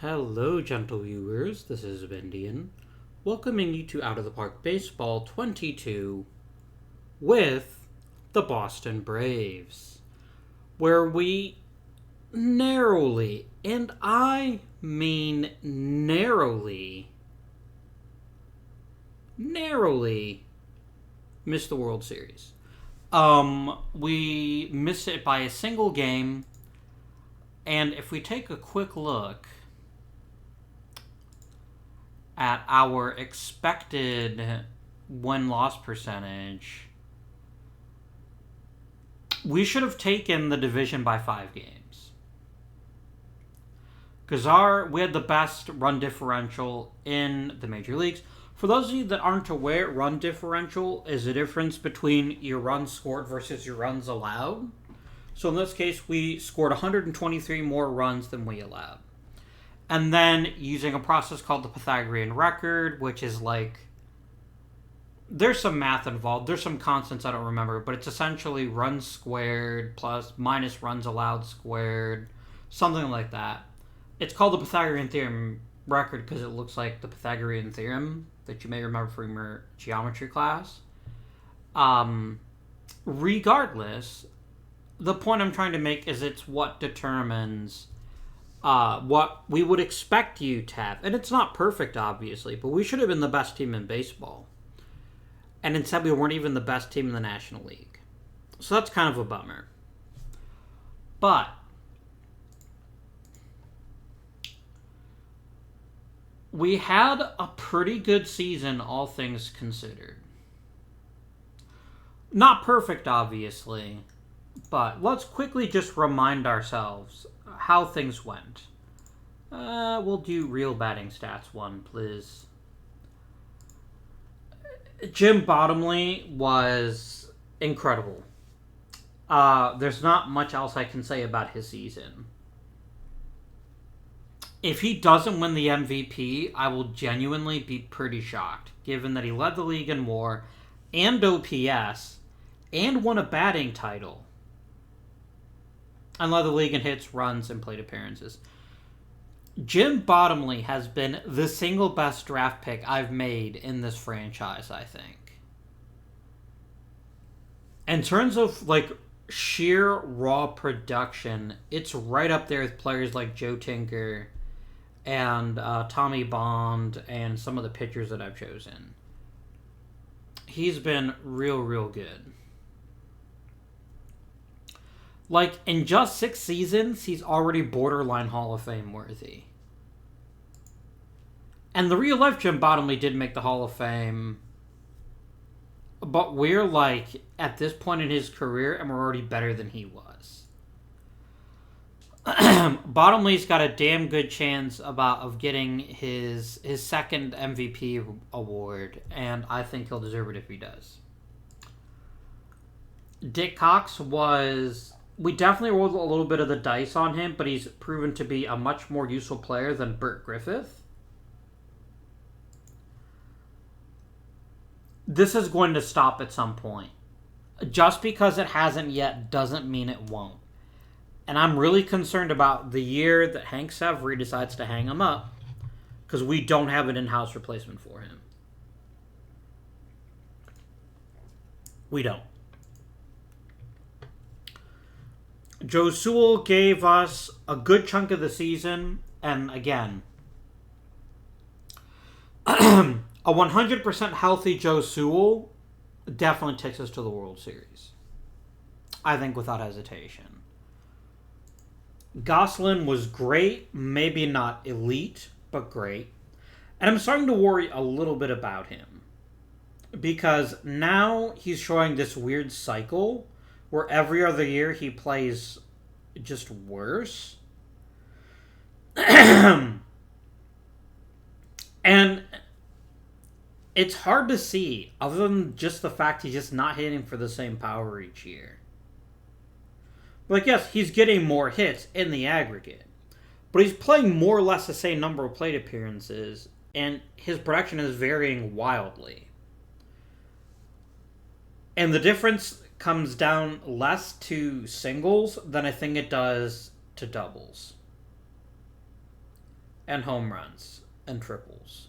Hello, gentle viewers. This is Vindian, welcoming you to Out of the Park Baseball 22 with the Boston Braves, where we narrowly, and I mean narrowly missed the World Series. We missed it by a single game, and if we take a quick look at our expected win-loss percentage, we should have taken the division by 5 games. Because we had the best run differential in the major leagues. For those of you that aren't aware, run differential is the difference between your runs scored versus your runs allowed. So in this case, we scored 123 more runs than we allowed. And then using a process called the Pythagorean record, which is like, there's some math involved. There's some constants I don't remember, but it's essentially runs squared plus minus runs allowed squared, something like that. It's called the Pythagorean theorem record because it looks like the Pythagorean theorem that you may remember from your geometry class. Regardless, the point I'm trying to make is it's what determines what we would expect you to have. And it's not perfect, obviously, but we should have been the best team in baseball. And instead, we weren't even the best team in the National League. So that's kind of a bummer. But we had a pretty good season, all things considered. Not perfect, obviously, but let's quickly just remind ourselves how things went. We'll do real batting stats one, please. Jim Bottomley was incredible. There's not much else I can say about his season. If he doesn't win the MVP, I will genuinely be pretty shocked, given that he led the league in WAR and OPS and won a batting title. And led the league in hits, runs, and plate appearances. Jim Bottomley has been the single best draft pick I've made in this franchise, I think. In terms of, like, sheer raw production, it's right up there with players like Joe Tinker and Tommy Bond and some of the pitchers that I've chosen. He's been real good. Like, in just 6 seasons, he's already borderline Hall of Fame worthy. And the real-life Jim Bottomley did make the Hall of Fame, but we're, like, at this point in his career, and we're already better than he was. Bottomley's got a damn good chance of getting his second MVP award, and I think he'll deserve it if he does. Dick Cox was... We definitely rolled a little bit of the dice on him, but he's proven to be a much more useful player than Burt Griffith. This is going to stop at some point. Just because it hasn't yet doesn't mean it won't. And I'm really concerned about the year that Hank Severy decides to hang him up, because we don't have an in-house replacement for him. We don't. Joe Sewell gave us a good chunk of the season, and again, a 100% healthy Joe Sewell definitely takes us to the World Series. I think without hesitation. Gosselin was great, maybe not elite, but great. And I'm starting to worry a little bit about him, because now he's showing this weird cycle where every other year he plays just worse. And it's hard to see, other than just the fact he's just not hitting for the same power each year. Like, yes, he's getting more hits in the aggregate, but he's playing more or less the same number of plate appearances, and his production is varying wildly. And the difference comes down less to singles than I think it does to doubles. and home runs and triples.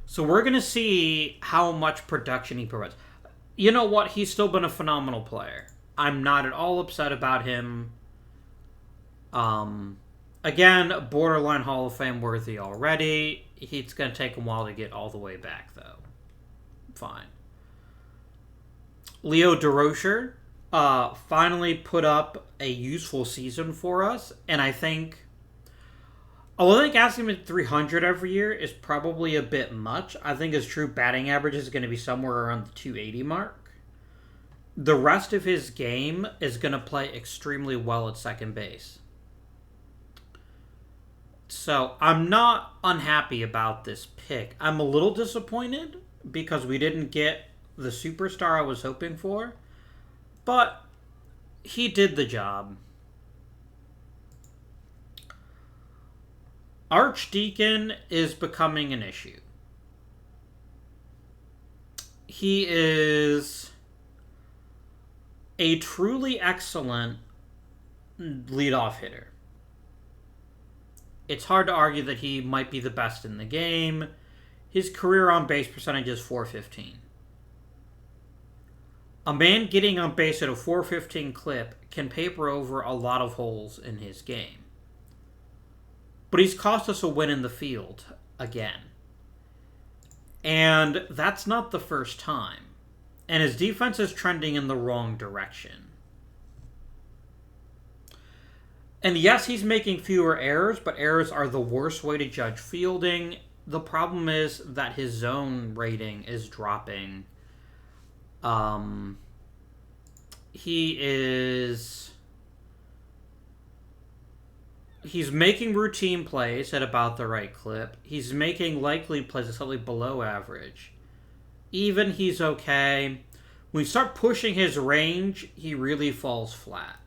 So we're going to see how much production he provides. You know what? He's still been a phenomenal player. I'm not at all upset about him. Again, borderline Hall of Fame worthy already. It's going to take a while to get all the way back, though. Fine. Leo DeRocher finally put up a useful season for us, and I think asking him at 300 every year is probably a bit much. I think his true batting average is going to be somewhere around the 280 mark. The rest of his game is going to play extremely well at second base. So I'm not unhappy about this pick. I'm a little disappointed because we didn't get the superstar I was hoping for, but he did the job. Archdeacon is becoming an issue. He is a truly excellent leadoff hitter. It's hard to argue that he might be the best in the game. His career on base percentage is .415. A man getting on base at a .415 clip can paper over a lot of holes in his game. But he's cost us a win in the field again. And that's not the first time. And his defense is trending in the wrong direction. And yes, he's making fewer errors, but errors are the worst way to judge fielding. The problem is that his zone rating is dropping. He's making routine plays at about the right clip. He's making likely plays at slightly below average. Even he's okay. When you start pushing his range, he really falls flat.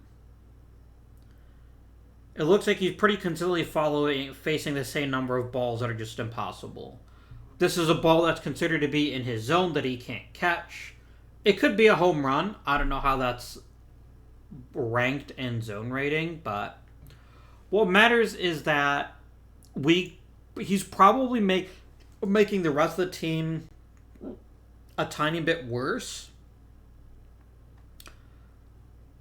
It looks like he's pretty consistently facing the same number of balls that are just impossible. This is a ball that's considered to be in his zone that he can't catch. It could be a home run. I don't know how that's ranked in zone rating, but what matters is that he's probably making the rest of the team a tiny bit worse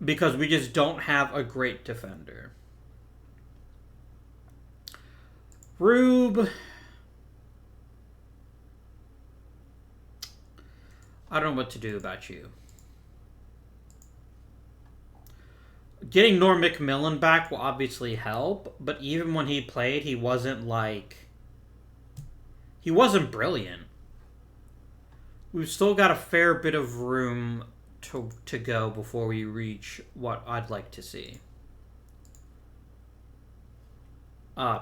because we just don't have a great defender. Rube, I don't know what to do about you. Getting Norm McMillan back will obviously help, but even when he played, he wasn't brilliant. We've still got a fair bit of room to go before we reach what I'd like to see.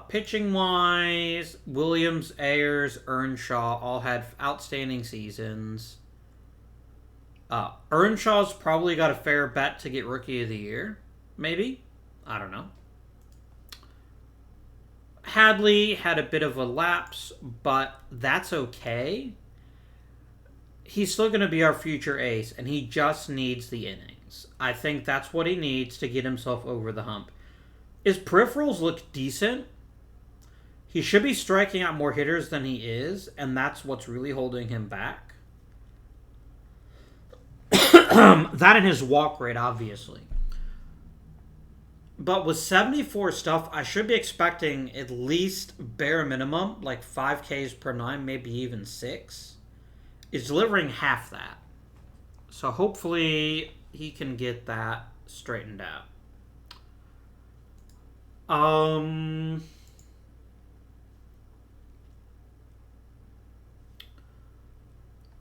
Pitching-wise, Williams, Ayers, Earnshaw all had outstanding seasons. Earnshaw's probably got a fair bet to get Rookie of the Year. Maybe. I don't know. Hadley had a bit of a lapse, but that's okay. He's still going to be our future ace, and he just needs the innings. I think that's what he needs to get himself over the hump. His peripherals look decent. He should be striking out more hitters than he is, and that's what's really holding him back. That and his walk rate, obviously. But with 74 stuff, I should be expecting at least bare minimum, like 5 Ks per 9, maybe even 6. He's delivering half that. So hopefully he can get that straightened out.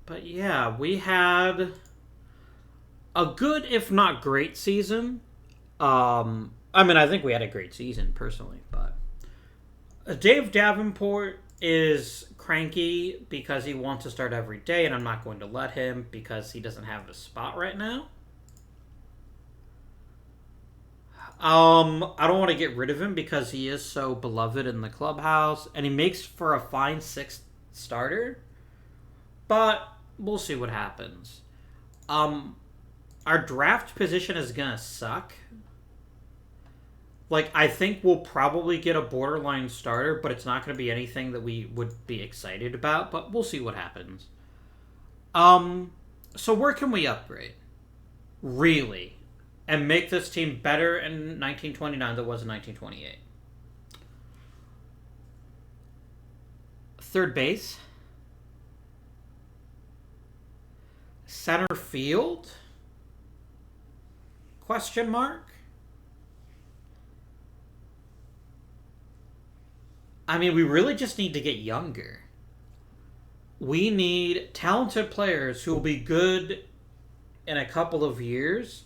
But yeah, we had a good, if not great, season. I think we had a great season, personally, but Dave Davenport is cranky because he wants to start every day, and I'm not going to let him because he doesn't have a spot right now. I don't want to get rid of him because he is so beloved in the clubhouse, and he makes for a fine 6th starter, but we'll see what happens. Our draft position is going to suck. Like, I think we'll probably get a borderline starter, but it's not going to be anything that we would be excited about, but we'll see what happens. So where can we upgrade? Really? And make this team better in 1929 than it was in 1928? Third base? Center field? Question mark? I mean, we really just need to get younger. We need talented players who will be good in a couple of years.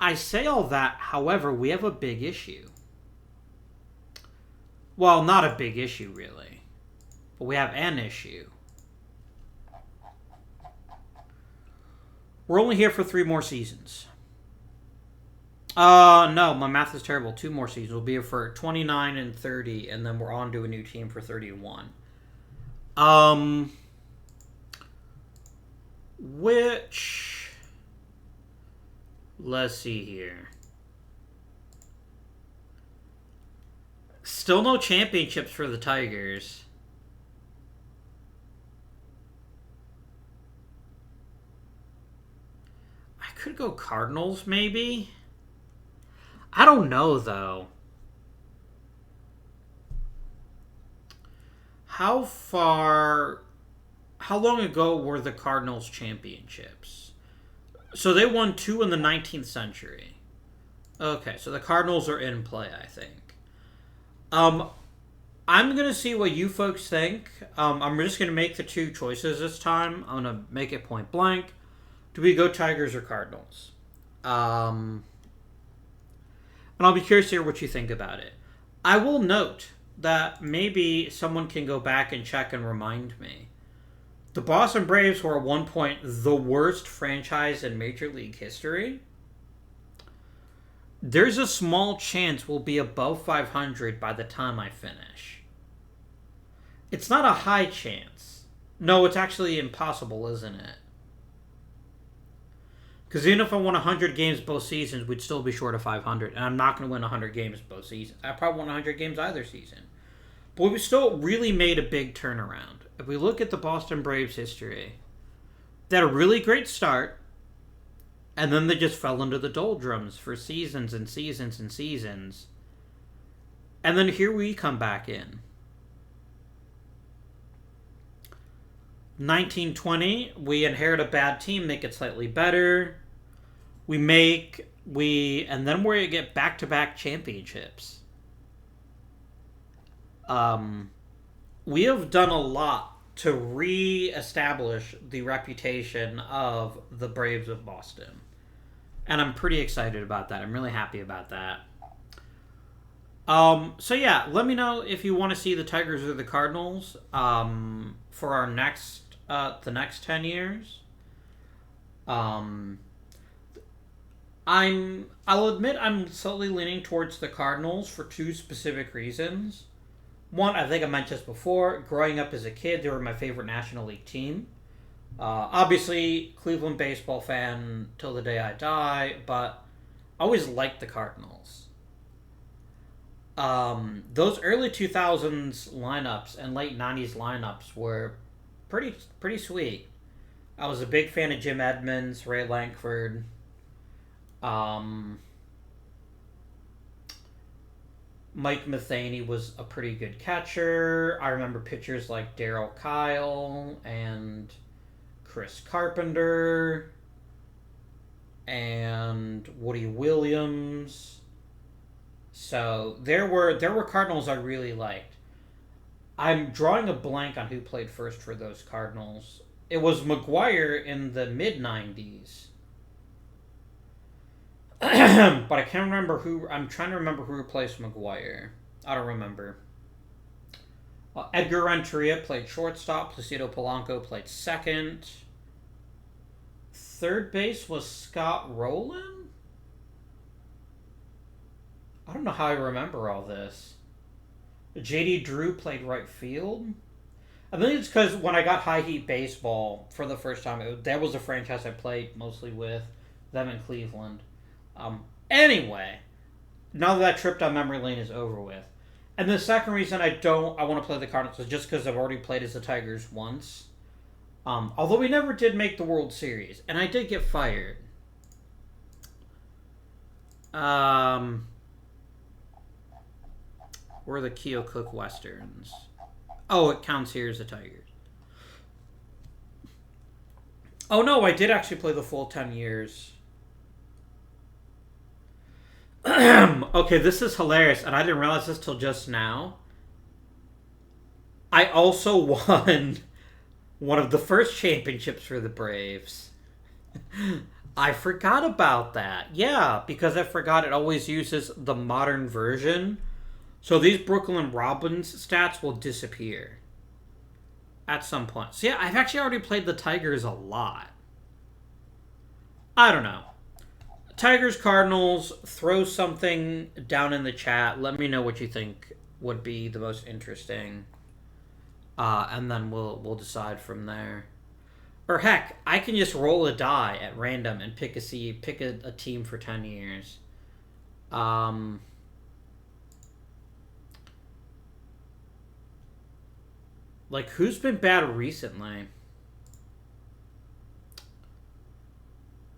I say all that, however, we have a big issue. Well, not a big issue, really. But we have an issue. We're only here for 3 more seasons. No, my math is terrible. 2 more seasons. We'll be here for 29 and 30, and then we're on to a new team for 31. Which... Let's see here. Still no championships for the Tigers. I could go Cardinals, maybe? I don't know, though. How long ago were the Cardinals championships? So they won 2 in the 19th century. Okay, so the Cardinals are in play, I think. I'm going to see what you folks think. I'm just going to make the 2 choices this time. I'm going to make it point blank. Do we go Tigers or Cardinals? And I'll be curious to hear what you think about it. I will note that maybe someone can go back and check and remind me. The Boston Braves were at one point the worst franchise in Major League history. There's a small chance we'll be above 500 by the time I finish. It's not a high chance. No, it's actually impossible, isn't it? Because even if I won 100 games both seasons, we'd still be short of 500. And I'm not going to win 100 games both seasons. I probably won 100 games either season. But we still really made a big turnaround. If we look at the Boston Braves history, they had a really great start. And then they just fell into the doldrums for seasons and seasons and seasons. And then here we come back in. 1920, we inherit a bad team, make it slightly better. And then we get back-to-back championships. We have done a lot to re-establish the reputation of the Braves of Boston. And I'm pretty excited about that. I'm really happy about that. So yeah, let me know if you want to see the Tigers or the Cardinals for our the next 10 years. I'll admit I'm slowly leaning towards the Cardinals for 2 specific reasons. One, I think I mentioned this before. Growing up as a kid, they were my favorite National League team. Obviously, Cleveland baseball fan till the day I die, but I always liked the Cardinals. Those early 2000s lineups and late 90s lineups were pretty sweet. I was a big fan of Jim Edmonds, Ray Lankford. Mike Matheny was a pretty good catcher. I remember pitchers like Darryl Kyle and Chris Carpenter and Woody Williams. So there were Cardinals I really liked. I'm drawing a blank on who played first for those Cardinals. It was McGuire in the mid-90s. But I can't remember who... I'm trying to remember who replaced McGuire. I don't remember. Edgar Renteria played shortstop. Placido Polanco played second. Third base was Scott Rowland? I don't know how I remember all this. J.D. Drew played right field. I think it's because when I got High Heat Baseball for the first time, that was a franchise I played mostly with them in Cleveland. Anyway, now that trip down memory lane is over with. And the second reason I want to play the Cardinals is just because I've already played as the Tigers once. Although we never did make the World Series, and I did get fired. Where are the Keokuk Westerns? Oh, it counts here as the Tigers. Oh no, I did actually play the full 10 years. Okay, this is hilarious, and I didn't realize this till just now. I also won one of the first championships for the Braves. I forgot about that. Yeah, because I forgot it always uses the modern version. So these Brooklyn Robins stats will disappear at some point. So yeah, I've actually already played the Tigers a lot. I don't know. Tigers, Cardinals, throw something down in the chat. Let me know what you think would be the most interesting. And then we'll decide from there. Or heck, I can just roll a die at random and pick a team for 10 years. Like, who's been bad recently?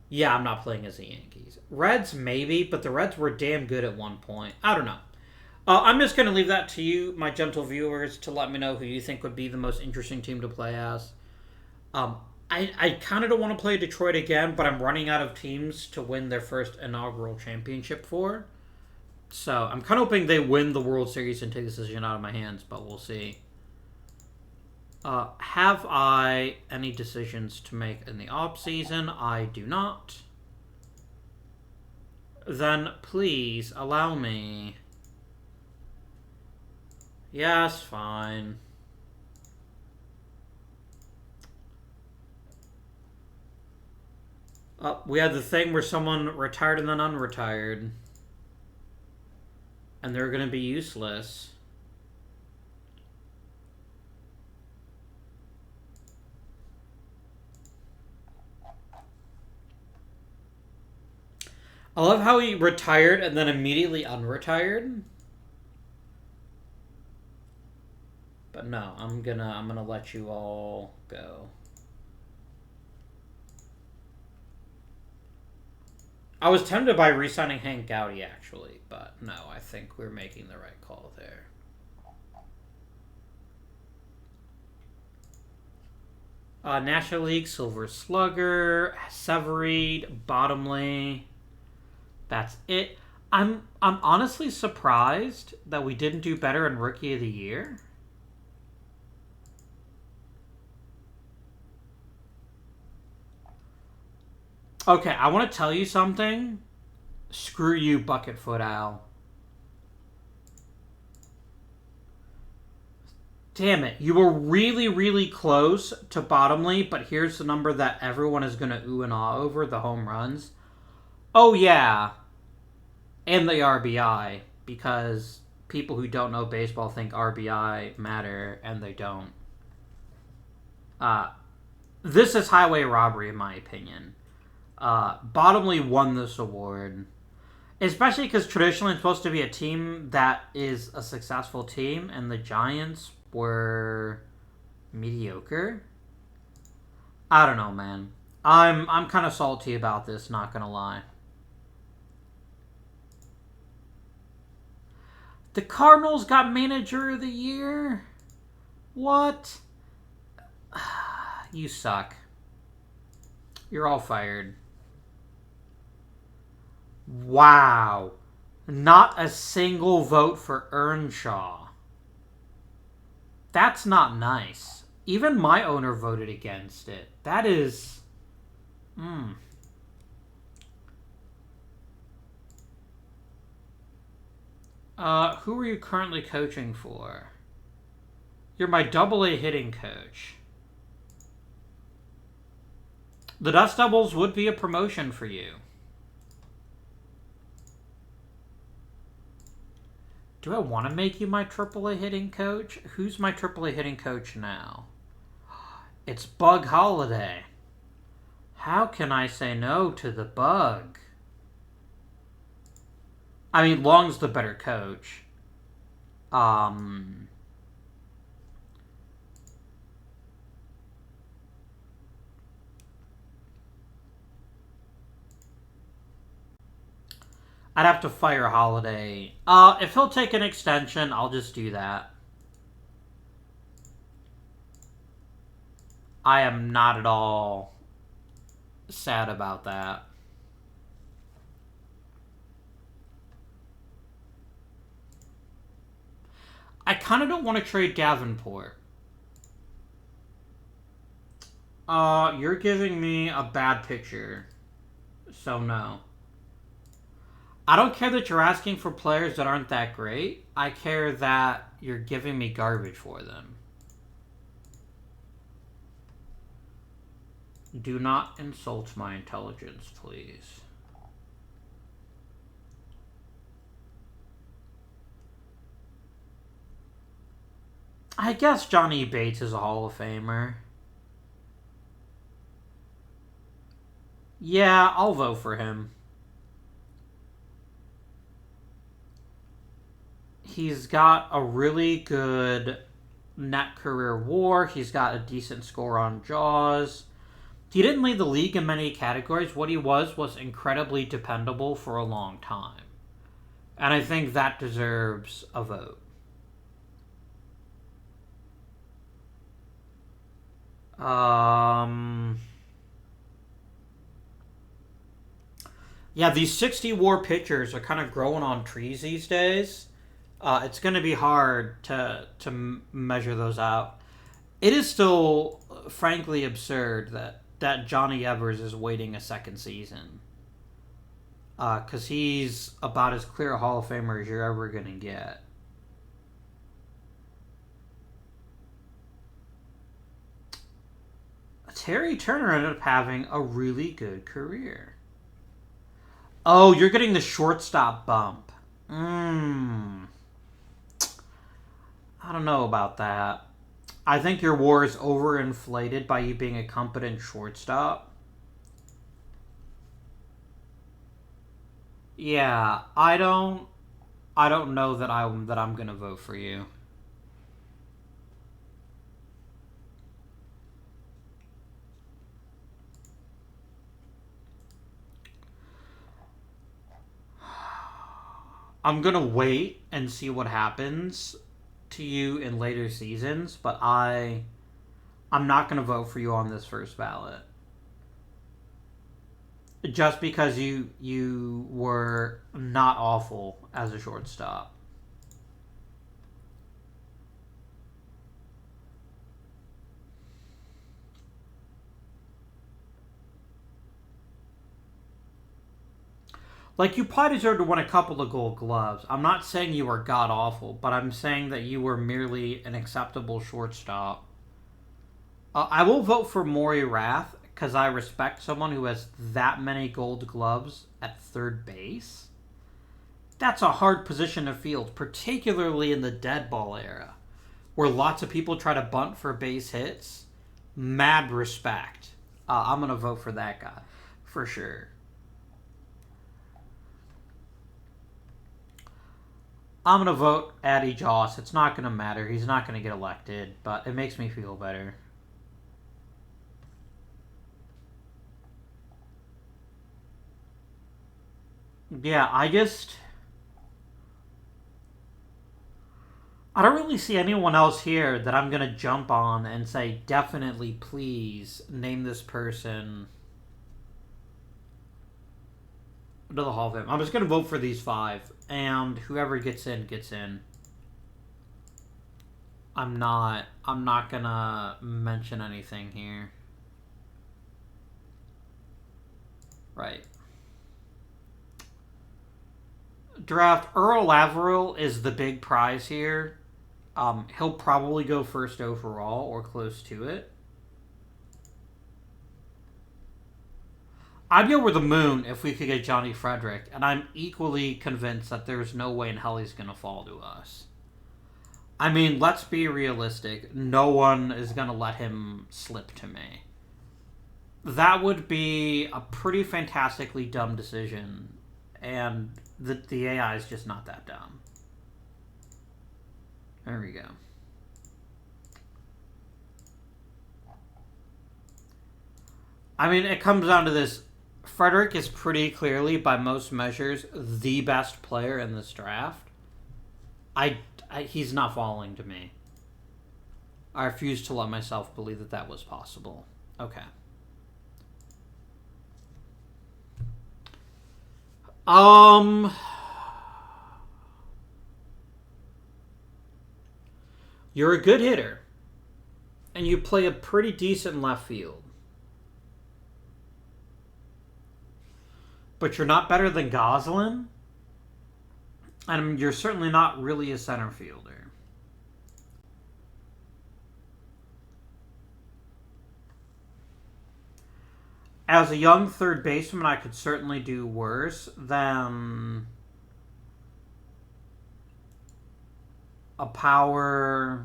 Yeah, I'm not playing as the Yankees. Reds, maybe, but the Reds were damn good at one point. I don't know. I'm just going to leave that to you, my gentle viewers, to let me know who you think would be the most interesting team to play as. I kind of don't want to play Detroit again, but I'm running out of teams to win their first inaugural championship for. So I'm kind of hoping they win the World Series and take the decision out of my hands, but we'll see. Have I any decisions to make in the off-season? I do not. Then please allow me. Yes, fine. We had the thing where someone retired and then unretired. And they're going to be useless. I love how he retired and then immediately unretired. But no, I'm gonna let you all go. I was tempted by re-signing Hank Gowdy, actually, but no, I think we're making the right call there. National League, Silver Slugger, Severeid, Bottomley. That's it. I'm honestly surprised that we didn't do better in Rookie of the Year. Okay, I want to tell you something. Screw you, Bucketfoot Al. Damn it. You were really, really close to Bottomley, but here's the number that everyone is going to ooh and ah over, the home runs. Oh, yeah. And the RBI, because people who don't know baseball think RBI matter, and they don't. This is highway robbery, in my opinion. Bottomley won this award, especially because traditionally it's supposed to be a team that is a successful team, and the Giants were mediocre. I don't know, man. I'm kind of salty about this, not gonna lie. The Cardinals got Manager of the Year? What? You suck. You're all fired. Wow. Not a single vote for Earnshaw. That's not nice. Even my owner voted against it. That is... who are you currently coaching for? You're my AA hitting coach. The Dust Devils would be a promotion for you. Do I want to make you my AAA hitting coach? Who's my AAA hitting coach now? It's Bug Holiday. How can I say no to the Bug? I mean, Long's the better coach. I'd have to fire Holiday. If he'll take an extension, I'll just do that. I am not at all sad about that. I kind of don't want to trade Davenport. You're giving me a bad picture. So no. I don't care that you're asking for players that aren't that great. I care that you're giving me garbage for them. Do not insult my intelligence, please. I guess Johnny Bates is a Hall of Famer. Yeah, I'll vote for him. He's got a really good net career WAR. He's got a decent score on Jaws. He didn't lead the league in many categories. What he was incredibly dependable for a long time. And I think that deserves a vote. Yeah, these 60 WAR pitchers are kind of growing on trees these days. It's going to be hard to measure those out. It is still, frankly, absurd that Johnny Evers is waiting a second season. Because he's about as clear a Hall of Famer as you're ever going to get. Terry Turner ended up having a really good career. Oh, you're getting the shortstop bump. I don't know about that. I think your WAR is overinflated by you being a competent shortstop. Yeah, I don't know that I'm gonna vote for you. I'm gonna wait and see what happens to you in later seasons, but I'm not gonna vote for you on this first ballot. Just because you were not awful as a shortstop. Like, you probably deserve to win a couple of gold gloves. I'm not saying you were god awful, but I'm saying that you were merely an acceptable shortstop. I will vote for Maury Rath because I respect someone who has that many gold gloves at third base. That's a hard position to field, particularly in the dead ball era, where lots of people try to bunt for base hits. Mad respect. I'm going to vote for that guy, for sure. I'm going to vote Addie Joss. It's not going to matter. He's not going to get elected, but it makes me feel better. Yeah, I don't really see anyone else here that I'm going to jump on and say, definitely, please, name this person to the Hall of Fame. I'm just going to vote for these 5, and whoever gets in, gets in. I'm not going to mention anything here. Right. Draft Earl Averill is the big prize here. He'll probably go first overall or close to it. I'd be over the moon if we could get Johnny Frederick, and I'm equally convinced that there's no way in hell he's going to fall to us. I mean, let's be realistic. No one is going to let him slip to me. That would be a pretty fantastically dumb decision, and The AI is just not that dumb. There we go. I mean, it comes down to this. Frederick is pretty clearly, by most measures, the best player in this draft. He's not falling to me. I refuse to let myself believe that that was possible. Okay. You're a good hitter. And you play a pretty decent left field. But you're not better than Goslin. And you're certainly not really a center fielder. As a young third baseman, I could certainly do worse than a power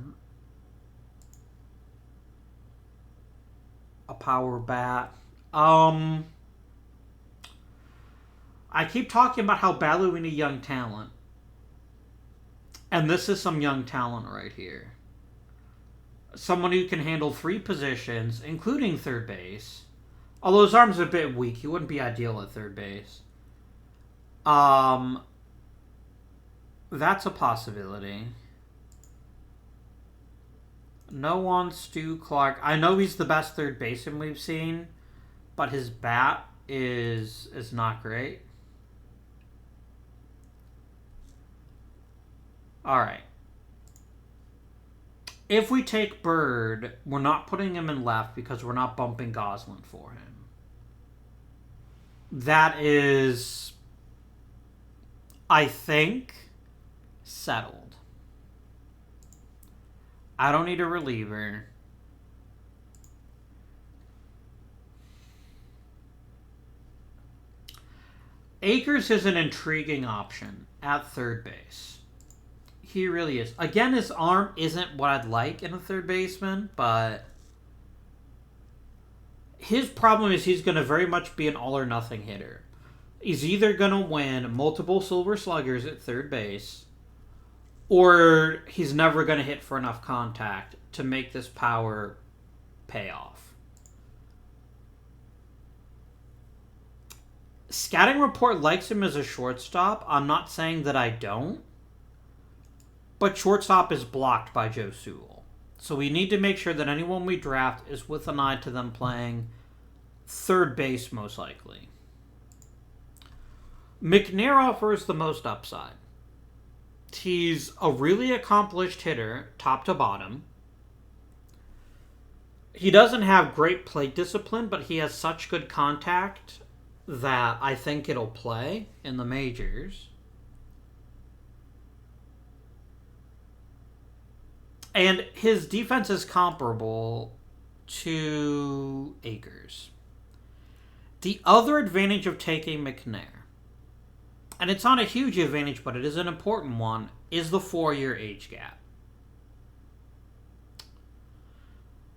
bat. I keep talking about how badly we need young talent. And this is some young talent right here. Someone who can handle 3 positions, including third base. Although his arm's a bit weak, he wouldn't be ideal at third base. That's a possibility. No one, Stu Clark. I know he's the best third baseman we've seen, but his bat is not great. Alright. If we take Bird, we're not putting him in left because we're not bumping Goslin for him. That is, I think, settled. I don't need a reliever. Akers is an intriguing option at third base. He really is. Again, his arm isn't what I'd like in a third baseman, but his problem is he's going to very much be an all-or-nothing hitter. He's either going to win multiple Silver Sluggers at third base, or he's never going to hit for enough contact to make this power pay off. Scouting Report likes him as a shortstop. I'm not saying that I don't. But shortstop is blocked by Joe Sewell. So we need to make sure that anyone we draft is with an eye to them playing third base, most likely. McNair offers the most upside. He's a really accomplished hitter, top to bottom. He doesn't have great plate discipline, but he has such good contact that I think it'll play in the majors. And his defense is comparable to Akers. The other advantage of taking McNair, and it's not a huge advantage, but it is an important one, is the 4-year age gap.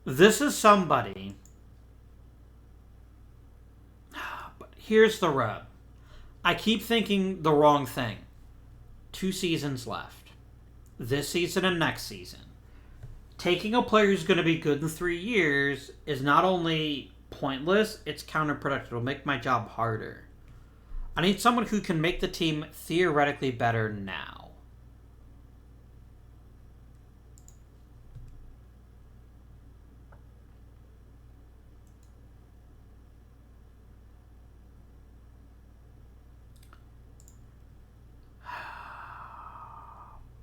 This is somebody, but here's the rub. I keep thinking the wrong thing. 2 seasons left. This season and next season. Taking a player who's going to be good in 3 years is not only pointless, it's counterproductive. It'll make my job harder. I need someone who can make the team theoretically better now.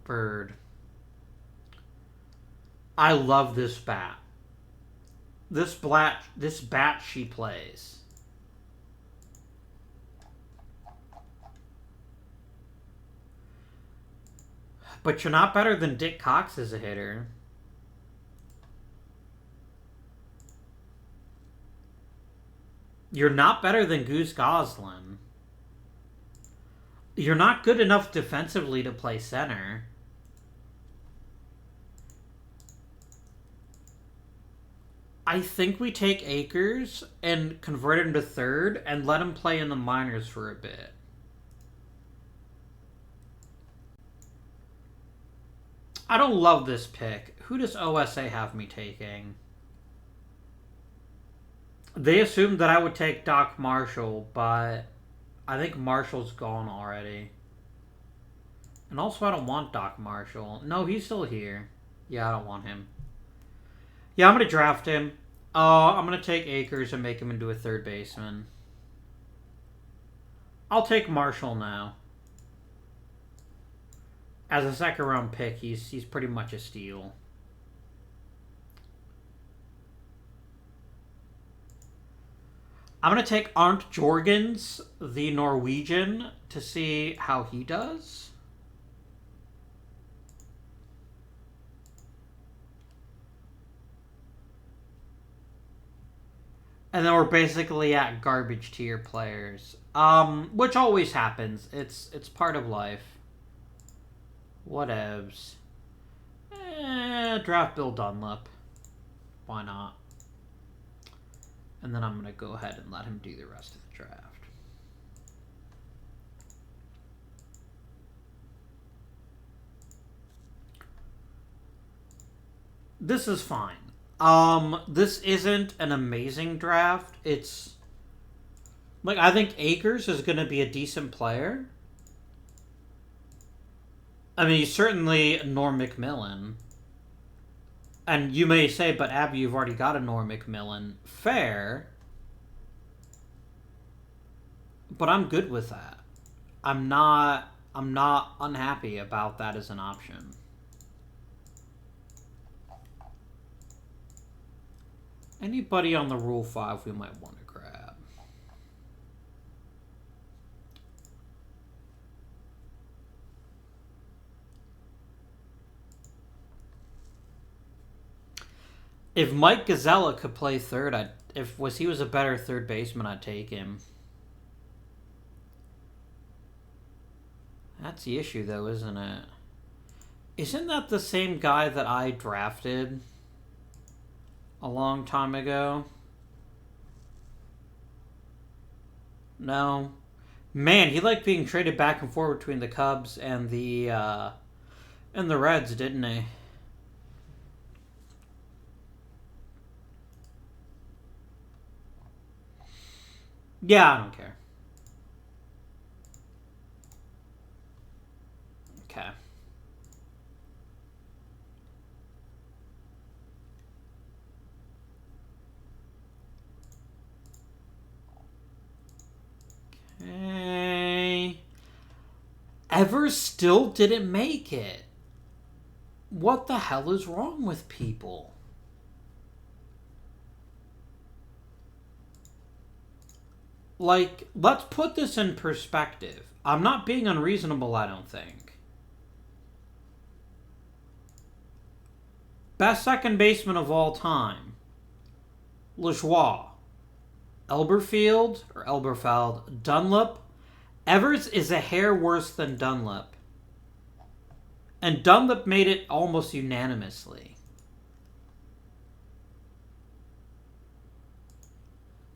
Bird. I love this bat. This bat she plays. But you're not better than Dick Cox as a hitter. You're not better than Goose Goslin. You're not good enough defensively to play center. I think we take Akers and convert him to third and let him play in the minors for a bit. I don't love this pick. Who does OSA have me taking? They assumed that I would take Doc Marshall, but I think Marshall's gone already. And also, I don't want Doc Marshall. No, he's still here. Yeah, I don't want him. Yeah, I'm going to draft him. I'm going to take Akers and make him into a third baseman. I'll take Marshall now. As a second round pick, he's pretty much a steal. I'm going to take Arndt Jorgens, the Norwegian, to see how he does. And then we're basically at garbage tier players. Which always happens. It's part of life. Whatevs. Draft Bill Dunlop. Why not? And then I'm going to go ahead and let him do the rest of the draft. This is fine. This isn't an amazing draft. It's like, I think Akers is going to be a decent player. I mean, he's certainly Norm McMillan. And you may say, but Abby, you've already got a Norm McMillan. Fair. But I'm good with that. I'm not unhappy about that as an option. Anybody on the Rule 5 we might want to grab? If Mike Gazella could play third, if he was a better third baseman, I'd take him. That's the issue, though, isn't it? Isn't that the same guy that I drafted a long time ago? No. Man, he liked being traded back and forth between the Cubs and the Reds, didn't he? Yeah, I don't care. Okay. Okay. Evers still didn't make it. What the hell is wrong with people? Like, let's put this in perspective. I'm not being unreasonable, I don't think. Best second baseman of all time. Lajoie. Elberfeld, Dunlop. Evers is a hair worse than Dunlop. And Dunlop made it almost unanimously.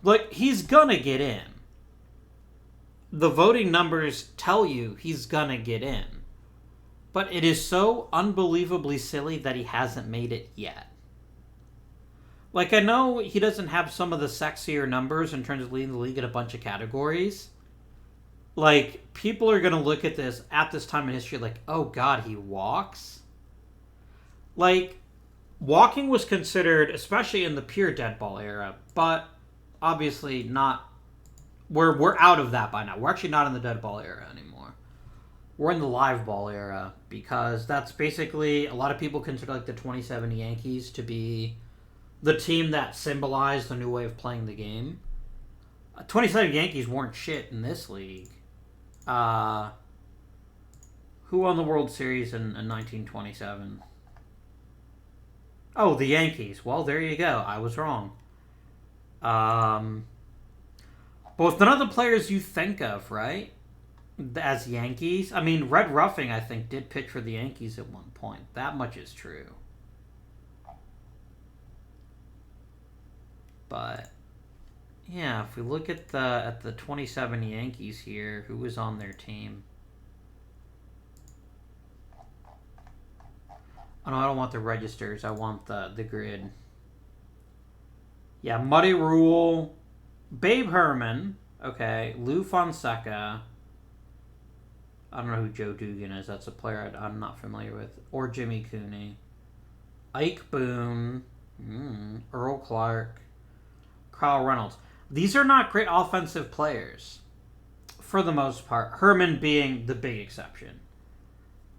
Like, he's gonna get in. The voting numbers tell you he's gonna get in. But it is so unbelievably silly that he hasn't made it yet. Like, I know he doesn't have some of the sexier numbers in terms of leading the league in a bunch of categories. Like, people are going to look at this time in history like, oh god, he walks? Like, walking was considered, especially in the pure dead ball era, but obviously not. We're out of that by now. We're actually not in the dead ball era anymore. We're in the live ball era, because that's basically, a lot of people consider like the 2070 Yankees to be the team that symbolized the new way of playing the game. 2070 Yankees weren't shit in this league. Who won the World Series in 1927? Oh, the Yankees. Well, there you go. I was wrong. Both none of the players you think of, right? As Yankees. I mean, Red Ruffing, I think, did pitch for the Yankees at one point. That much is true. But yeah, if we look at the 2070 Yankees here, who was on their team? Oh, no, I don't want the registers. I want the grid. Yeah, Muddy Rule. Babe Herman. Okay. Lou Fonseca. I don't know who Joe Dugan is. That's a player I'm not familiar with. Or Jimmy Cooney. Ike Boone. Earl Clark. Kyle Reynolds. These are not great offensive players. For the most part. Herman being the big exception.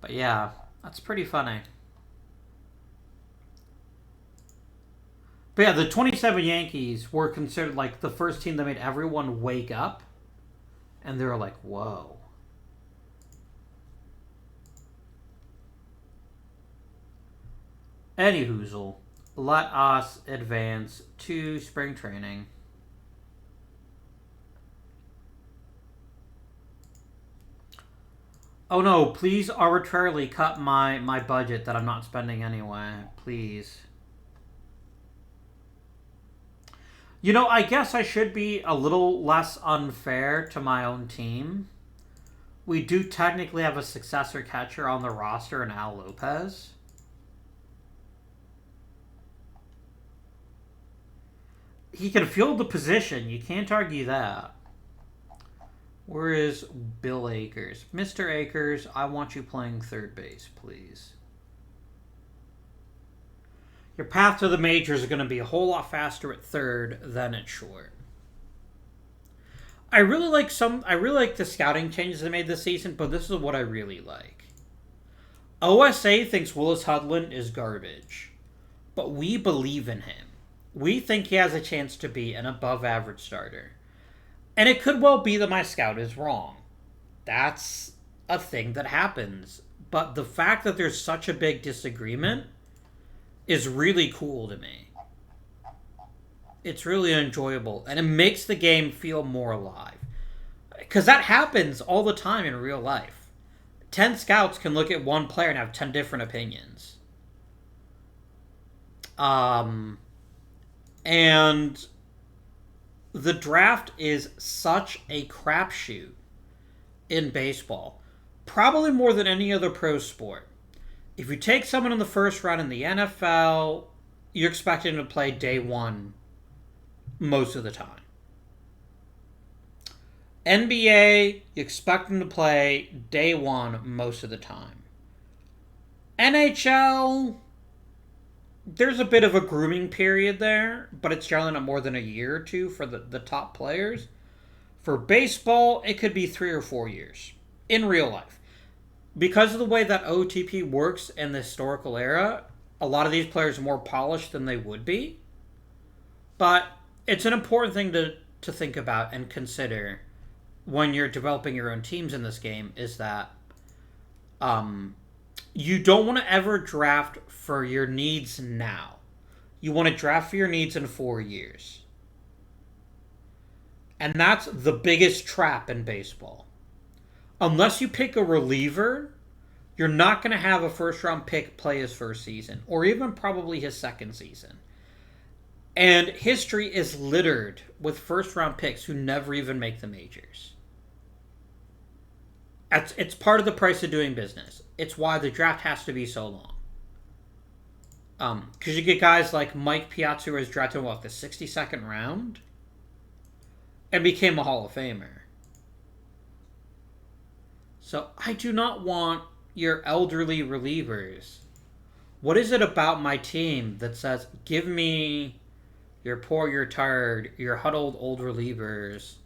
But yeah, that's pretty funny. But yeah, the 27 Yankees were considered like the first team that made everyone wake up. And they were like, whoa. Any hoozle, let us advance to spring training. Oh no, please arbitrarily cut my budget that I'm not spending anyway. Please. You know, I guess I should be a little less unfair to my own team. We do technically have a successor catcher on the roster in Al Lopez. He can field the position. You can't argue that. Where is Bill Akers? Mr. Akers, I want you playing third base, please. Your path to the majors is going to be a whole lot faster at third than at short. I really like the scouting changes they made this season, but this is what I really like. OSA thinks Willis Hudlin is garbage, but we believe in him. We think he has a chance to be an above-average starter. And it could well be that my scout is wrong. That's a thing that happens. But the fact that there's such a big disagreement is really cool to me. It's really enjoyable. And it makes the game feel more alive. Because that happens all the time in real life. 10 scouts can look at one player and have 10 different opinions. And the draft is such a crapshoot in baseball. Probably more than any other pro sport. If you take someone in the first round in the NFL, you're expecting to play day one most of the time. NBA, you expect them to play day one most of the time. NHL, there's a bit of a grooming period there, but it's generally not more than a year or two for the top players. For baseball, it could be 3 or 4 years in real life. Because of the way that OOTP works in the historical era, a lot of these players are more polished than they would be. But it's an important thing to think about and consider when you're developing your own teams in this game is that you don't want to ever draft for your needs now. You want to draft for your needs in 4 years. And that's the biggest trap in baseball. Unless you pick a reliever, you're not going to have a first-round pick play his first season, or even probably his second season. And history is littered with first-round picks who never even make the majors. It's part of the price of doing business. It's why the draft has to be so long. Because you get guys like Mike Piazza, who was drafted in, the 62nd round? And became a Hall of Famer. So I do not want your elderly relievers. What is it about my team that says, give me your poor, your tired, your huddled old relievers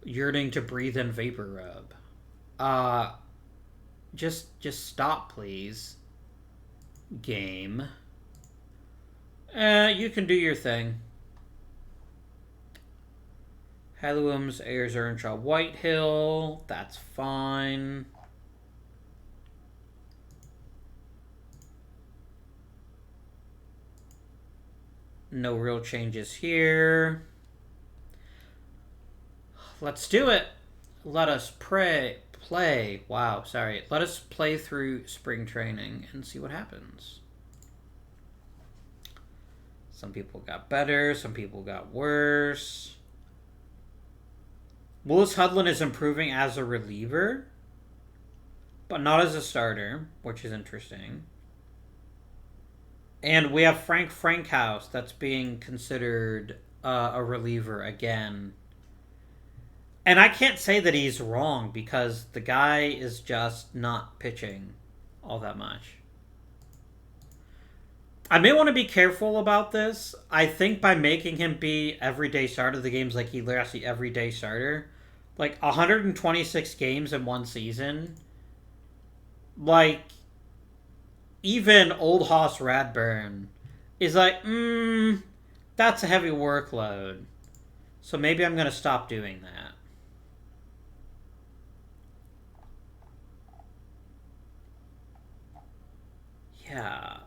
yearning to breathe in vapor rub? Just stop, please. Game. You can do your thing. Heluums, Ayers, Earnshaw, Whitehill. That's fine. No real changes here. Let's do it. Let us play. Wow, sorry. Let us play through spring training and see what happens. Some people got better. Some people got worse. Willis Hudlin is improving as a reliever, but not as a starter, which is interesting. And we have Frank Frankhouse that's being considered a reliever again. And I can't say that he's wrong because the guy is just not pitching all that much. I may want to be careful about this. I think by making him be everyday starter, the game's like he actually everyday starter, like 126 games in one season. Like even old Hoss Radburn is like, that's a heavy workload. So maybe I'm gonna stop doing that. Yeah.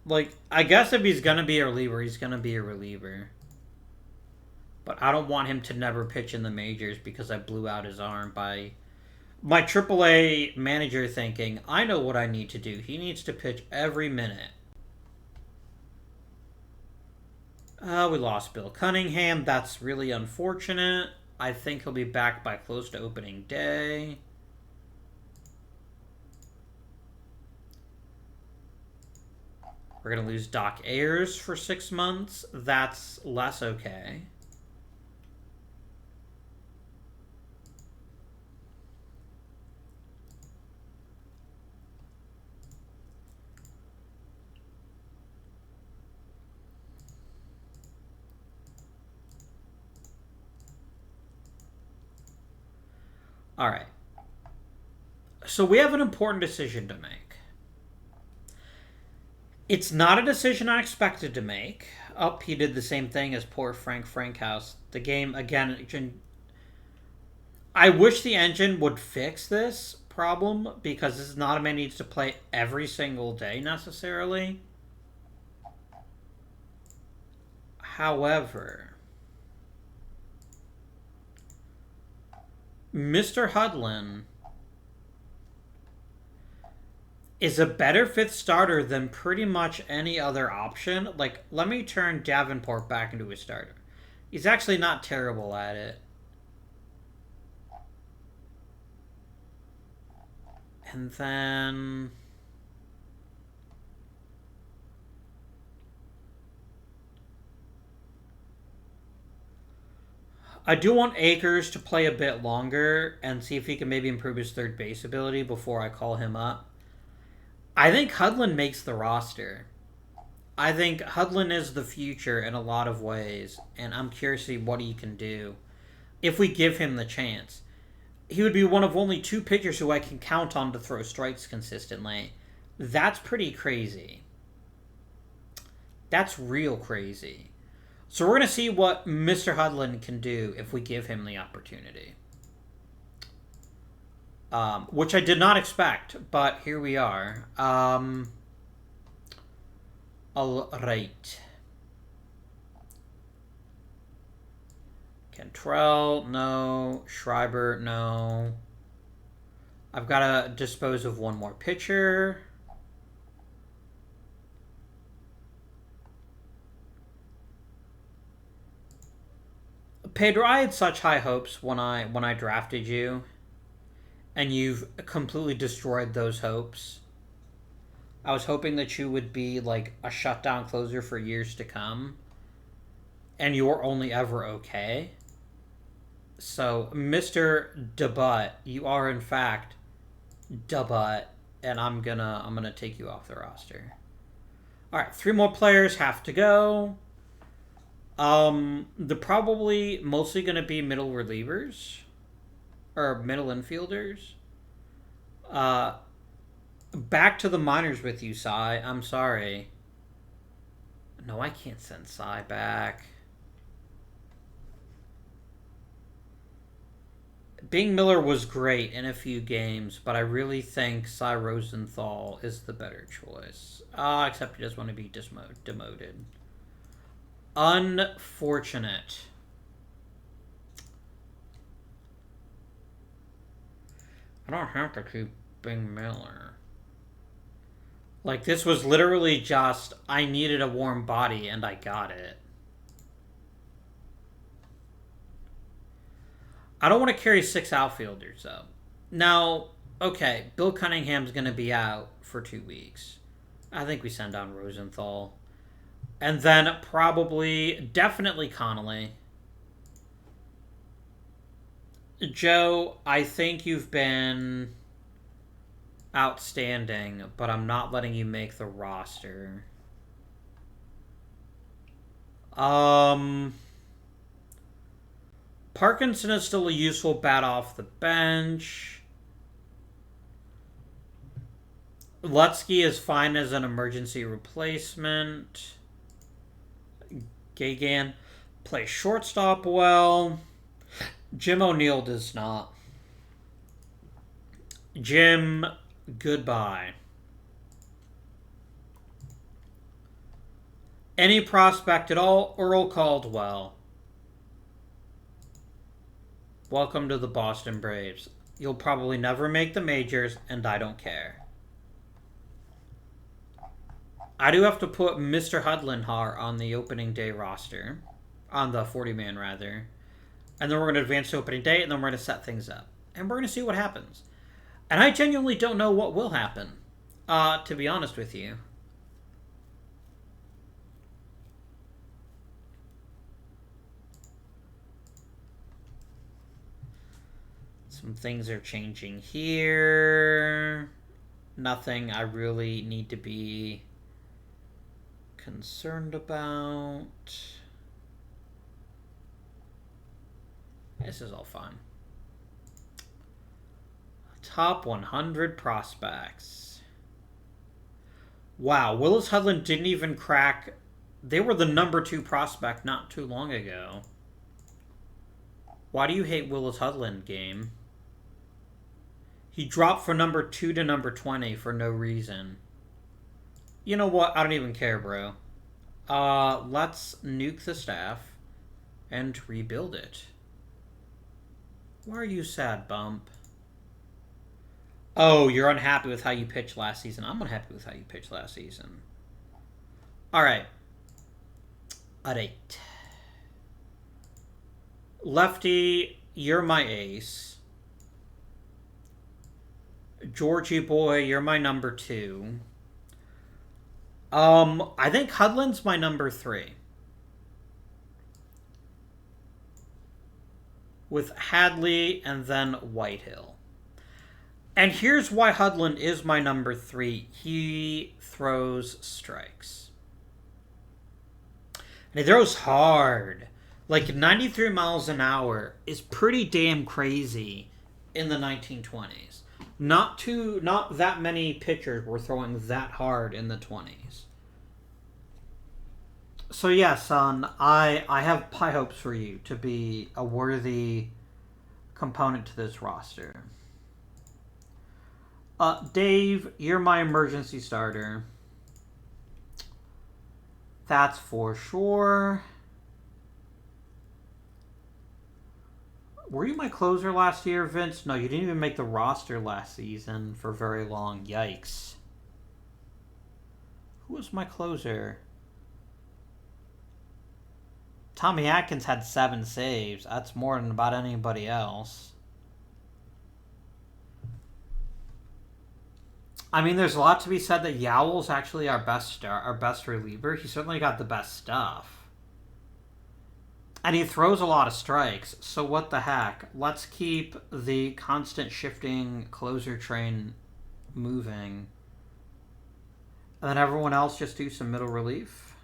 Like, I guess if he's gonna be a reliever, he's gonna be a reliever. But I don't want him to never pitch in the majors because I blew out his arm by my AAA manager thinking, I know what I need to do. He needs to pitch every minute. We lost Bill Cunningham. That's really unfortunate. I think he'll be back by close to opening day. We're going to lose Doc Ayers for 6 months. That's less okay. All right. So we have an important decision to make. It's not a decision I expected to make. Oh, he did the same thing as poor Frank Frankhouse. The game, again, I wish the engine would fix this problem because this is not a man who needs to play every single day necessarily. However, Mr. Hudlin is a better fifth starter than pretty much any other option. Like, let me turn Davenport back into a starter. He's actually not terrible at it. And then I do want Akers to play a bit longer and see if he can maybe improve his third base ability before I call him up. I think Hudlin makes the roster. I think Hudlin is the future in a lot of ways, and I'm curious to see what he can do if we give him the chance. He would be one of only two pitchers who I can count on to throw strikes consistently. That's pretty crazy. That's real crazy. So we're going to see what Mr. Hudlin can do if we give him the opportunity. Which I did not expect, but here we are. All right. Cantrell, no. Schreiber, no. I've got to dispose of one more pitcher. Pedro, I had such high hopes when I drafted you, and you've completely destroyed those hopes. I was hoping that you would be like a shutdown closer for years to come, and you're only ever okay. So, Mr. Debut, you are in fact Debut, and I'm gonna take you off the roster. All right, 3 more players have to go. They're probably mostly gonna be middle relievers or middle infielders. Back to the minors with you, Cy. I'm sorry. No, I can't send Cy back. Bing Miller was great in a few games, but I really think Cy Rosenthal is the better choice. Except he does want to be demoted. Unfortunate. I don't have to keep Bing Miller. Like, this was literally just, I needed a warm body, and I got it. I don't want to carry 6 outfielders, though. Now, okay, Bill Cunningham's going to be out for 2 weeks. I think we send down Rosenthal. And then definitely Connolly. Joe, I think you've been outstanding, but I'm not letting you make the roster. Parkinson is still a useful bat off the bench. Lutsky is fine as an emergency replacement. Gagan plays shortstop well. Jim O'Neill does not. Jim, goodbye. Any prospect at all? Earl Caldwell. Welcome to the Boston Braves. You'll probably never make the majors, and I don't care. I do have to put Mr. Hudlinhar on the opening day roster. On the 40-man, rather. And then we're going to advance to opening day, and then we're going to set things up. And we're going to see what happens. And I genuinely don't know what will happen, to be honest with you. Some things are changing here. Nothing I really need to be concerned about. This is all fine. Top 100 prospects. Wow, Willis Hudlin didn't even crack. They were the number 2 prospect not too long ago. Why do you hate Willis Hudlin, game? He dropped from number 2 to number 20 for no reason. You know what? I don't even care, bro. Let's nuke the staff and rebuild it. Why are you sad, Bump? Oh, you're unhappy with how you pitched last season. I'm unhappy with how you pitched last season. Alright. Alright. Lefty, you're my ace. Georgie boy, you're my number 2. I think Hudlin's my number 3. With Hadley and then Whitehill. And here's why Hudlin is my number 3. He throws strikes. And he throws hard. Like 93 miles an hour is pretty damn crazy in the 1920s. Not that many pitchers were throwing that hard in the 20s. So yeah, son, I have high hopes for you to be a worthy component to this roster. Dave, you're my emergency starter. That's for sure. Were you my closer last year, Vince? No, you didn't even make the roster last season for very long. Yikes. Who was my closer? Tommy Atkins had 7 saves. That's more than about anybody else. I mean, there's a lot to be said that Yowell's actually our best reliever. He certainly got the best stuff. And he throws a lot of strikes, so what the heck? Let's keep the constant shifting closer train moving. And then everyone else just do some middle relief.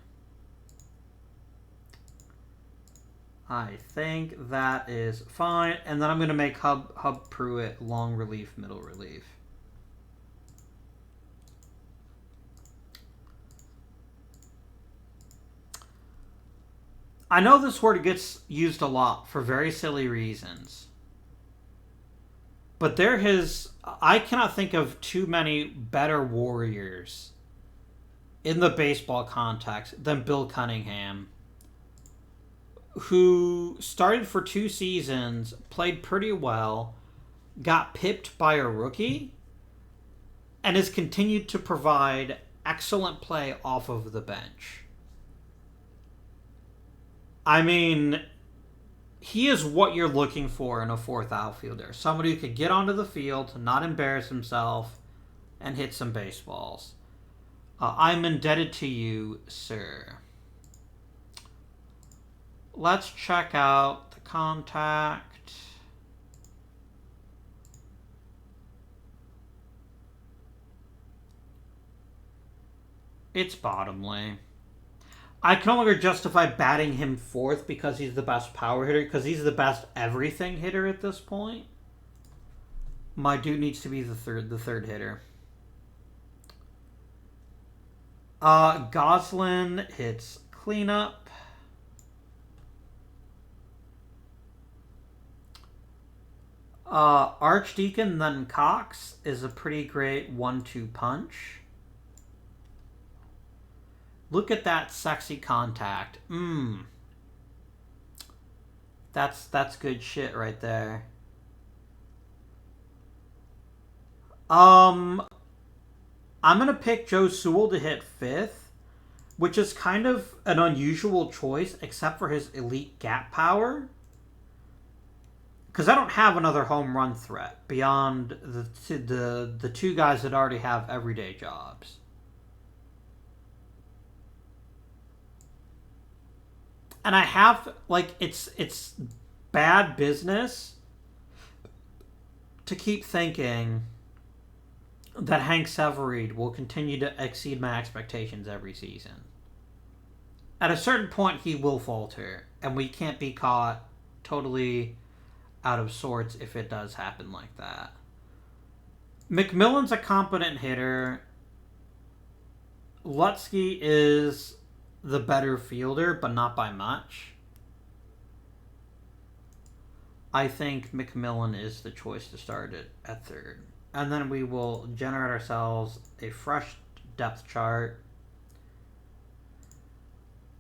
I think that is fine. And then I'm going to make Hub Pruitt long relief, middle relief. I know this word gets used a lot for very silly reasons. But I cannot think of too many better warriors in the baseball context than Bill Cunningham, who started for 2 seasons, played pretty well, got pipped by a rookie, and has continued to provide excellent play off of the bench. I mean, he is what you're looking for in a 4th outfielder. Somebody who could get onto the field, not embarrass himself, and hit some baseballs. I'm indebted to you, sir. Let's check out the contact. It's Bottomley. I can no longer justify batting him fourth because he's the best power hitter, because he's the best everything hitter at this point. My dude needs to be the third hitter. Goslin hits cleanup. Archdeacon, then Cox is a pretty great 1-2 punch. Look at that sexy contact. That's good shit right there. I'm gonna pick Joe Sewell to hit fifth, which is kind of an unusual choice, except for his elite gap power. Because I don't have another home run threat beyond the two guys that already have everyday jobs. And I have, like, it's bad business to keep thinking that Hank Severeid will continue to exceed my expectations every season. At a certain point, he will falter, and we can't be caught totally out of sorts if it does happen like that. McMillan's a competent hitter. Lutsky is the better fielder, but not by much. I think McMillan is the choice to start it at third. And then we will generate ourselves a fresh depth chart.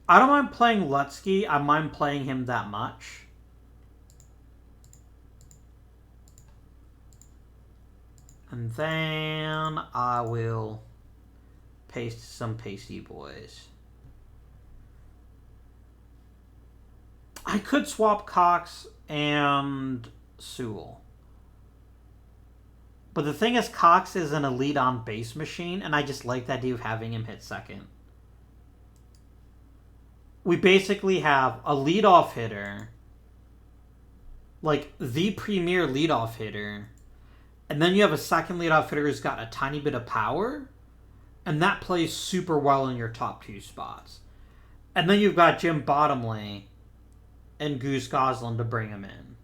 I don't mind playing Lutsky. I mind playing him that much. And then I will paste some pasty boys. I could swap Cox and Sewell. But the thing is, Cox is an elite on base machine, and I just like the idea of having him hit second. We basically have a leadoff hitter, like the premier leadoff hitter, and then you have a second leadoff hitter who's got a tiny bit of power, and that plays super well in your top two spots. And then you've got Jim Bottomley and Goose Goslin to bring him in.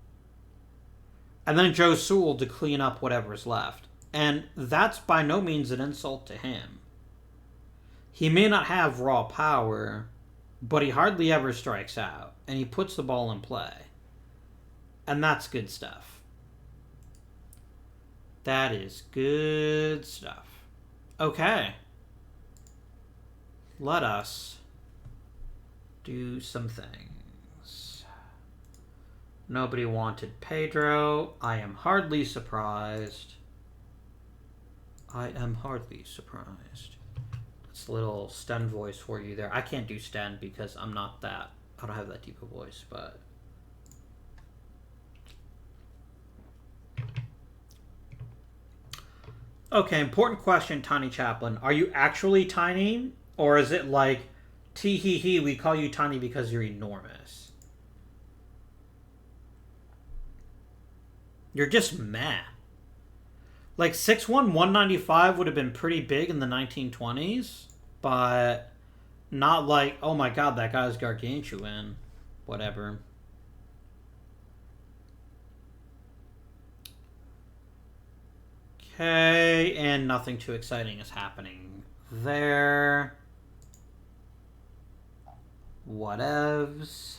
And then Joe Sewell to clean up whatever's left. And that's by no means an insult to him. He may not have raw power, but he hardly ever strikes out. And he puts the ball in play. And that's good stuff. That is good stuff. Okay. Let us do some things. Nobody wanted Pedro. I am hardly surprised. I am hardly surprised. That's a little Sten voice for you there. I can't do Sten because I'm not that. I don't have that deep a voice, but... Okay, important question, Tiny Chaplin. Are you actually tiny? Or is it like, tee-hee-hee, we call you tiny because you're enormous? You're just meh. Like, 6'1", 195 would have been pretty big in the 1920s, but not like, oh my god, that guy's gargantuan. Whatever. Okay, and nothing too exciting is happening there. Whatevs.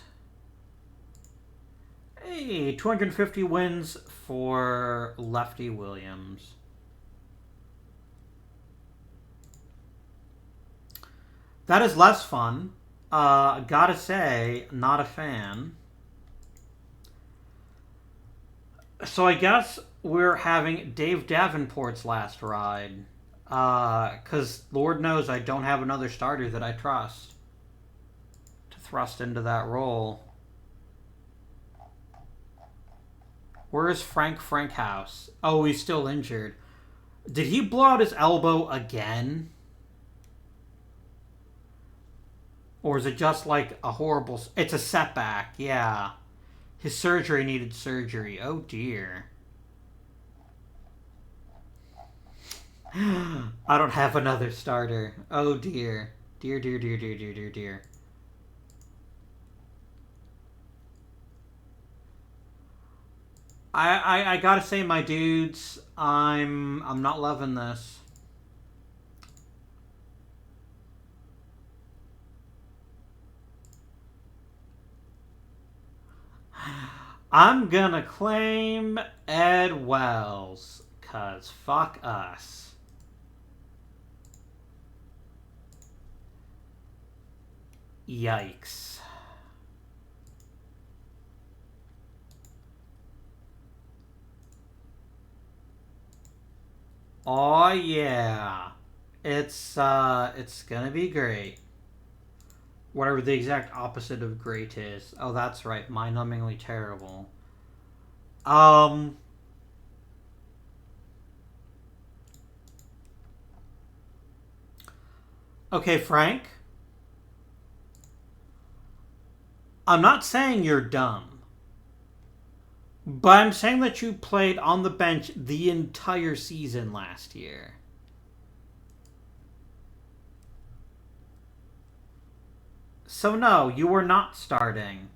Hey, 250 wins for Lefty Williams. That is less fun. Gotta say, not a fan. So I guess we're having Dave Davenport's last ride. Because Lord knows I don't have another starter that I trust to thrust into that role. Where is Frank Frankhouse? Oh, he's still injured. Did he blow out his elbow again? Or is it just like a horrible... It's a setback, yeah. His surgery needed surgery. Oh, dear. I don't have another starter. Oh, dear. Dear, dear, dear, dear, dear, dear, dear. I gotta say, my dudes, I'm not loving this. I'm gonna claim Ed Wells, cause fuck us. Yikes. Oh yeah. It's gonna be great. Whatever the exact opposite of great is. Oh, that's right. Mind-numbingly terrible. Okay, Frank. I'm not saying you're dumb. But I'm saying that you played on the bench the entire season last year. So no, you were not starting.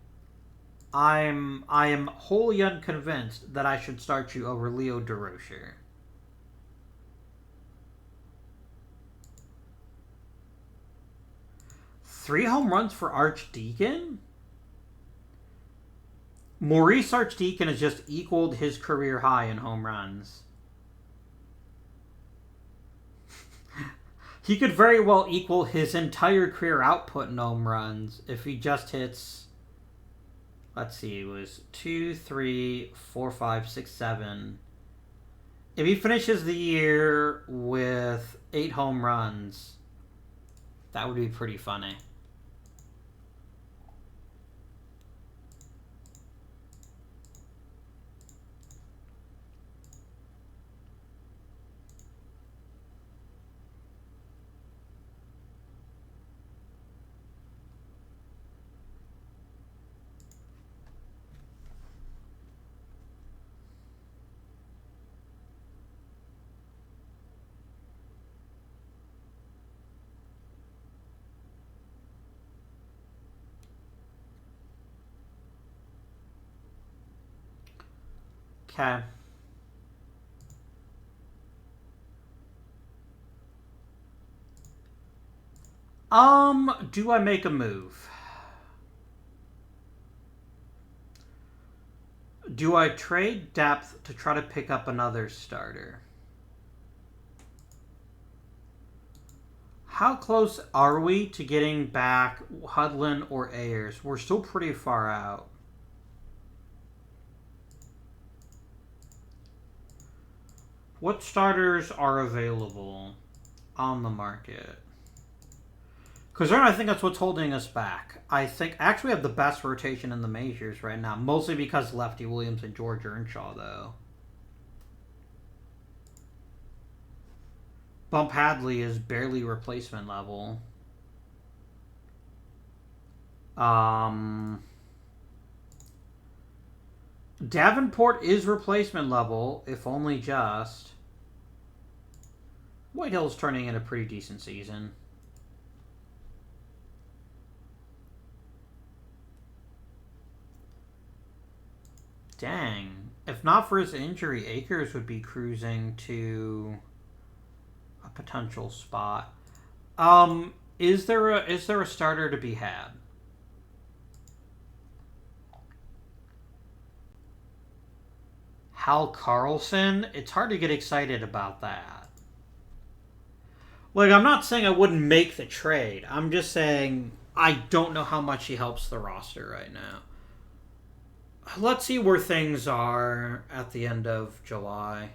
I am wholly unconvinced that I should start you over Leo DeRocher. Three home runs for Archdeacon? Maurice Archdeacon has just equaled his career high in home runs. He could very well equal his entire career output in home runs if he just hits... Let's see, it was 2, 3, 4, 5, 6, 7. If he finishes the year with 8 home runs, that would be pretty funny. Okay. Do I make a move? Do I trade depth to try to pick up another starter? How close are we to getting back Hudlin or Ayers? We're still pretty far out. What starters are available on the market? Because I think that's what's holding us back. I think actually we have the best rotation in the majors right now, mostly because Lefty Williams and George Earnshaw, though. Bump Hadley is barely replacement level. Davenport is replacement level, if only just. Whitehill's turning in a pretty decent season. Dang. If not for his injury, Akers would be cruising to a potential spot. Is there a starter to be had? Hal Carlson? It's hard to get excited about that. Like, I'm not saying I wouldn't make the trade. I'm just saying I don't know how much he helps the roster right now. Let's see where things are at the end of July.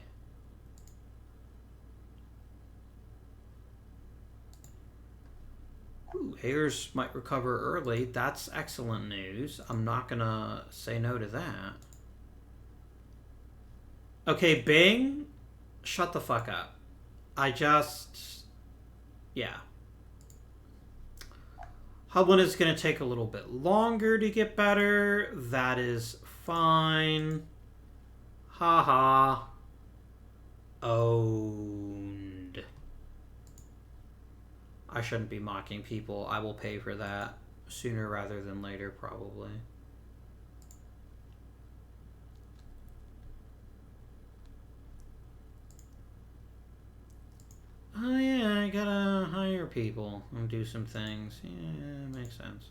Ooh, Ayers might recover early. That's excellent news. I'm not going to say no to that. Okay, Bing, shut the fuck up. Yeah. Hublin is going to take a little bit longer to get better. That is fine. Haha. Owned. I shouldn't be mocking people. I will pay for that sooner rather than later, probably. Oh yeah, I gotta hire people and do some things. Yeah, makes sense.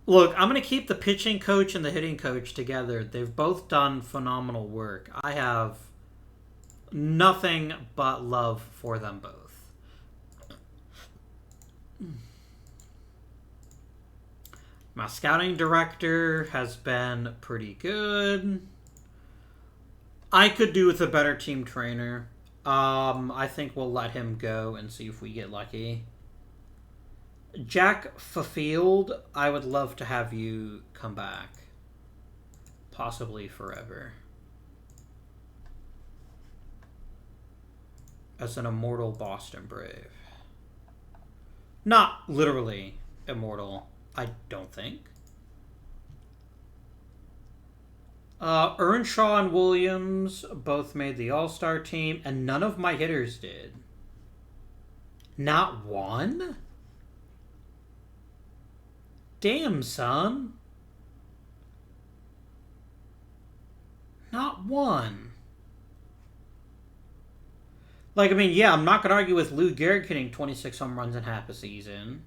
Look, I'm gonna keep the pitching coach and the hitting coach together. They've both done phenomenal work. I have nothing but love for them both. My scouting director has been pretty good. I could do with a better team trainer. I think we'll let him go and see if we get lucky. Jack Fafield, I would love to have you come back. Possibly forever. As an immortal Boston Brave. Not literally immortal, I don't think. Earnshaw and Williams both made the All-Star team, and none of my hitters did. Not one? Damn, son. Not one. Like, I mean, yeah, I'm not going to argue with Lou Gehrig hitting 26 home runs in half a season.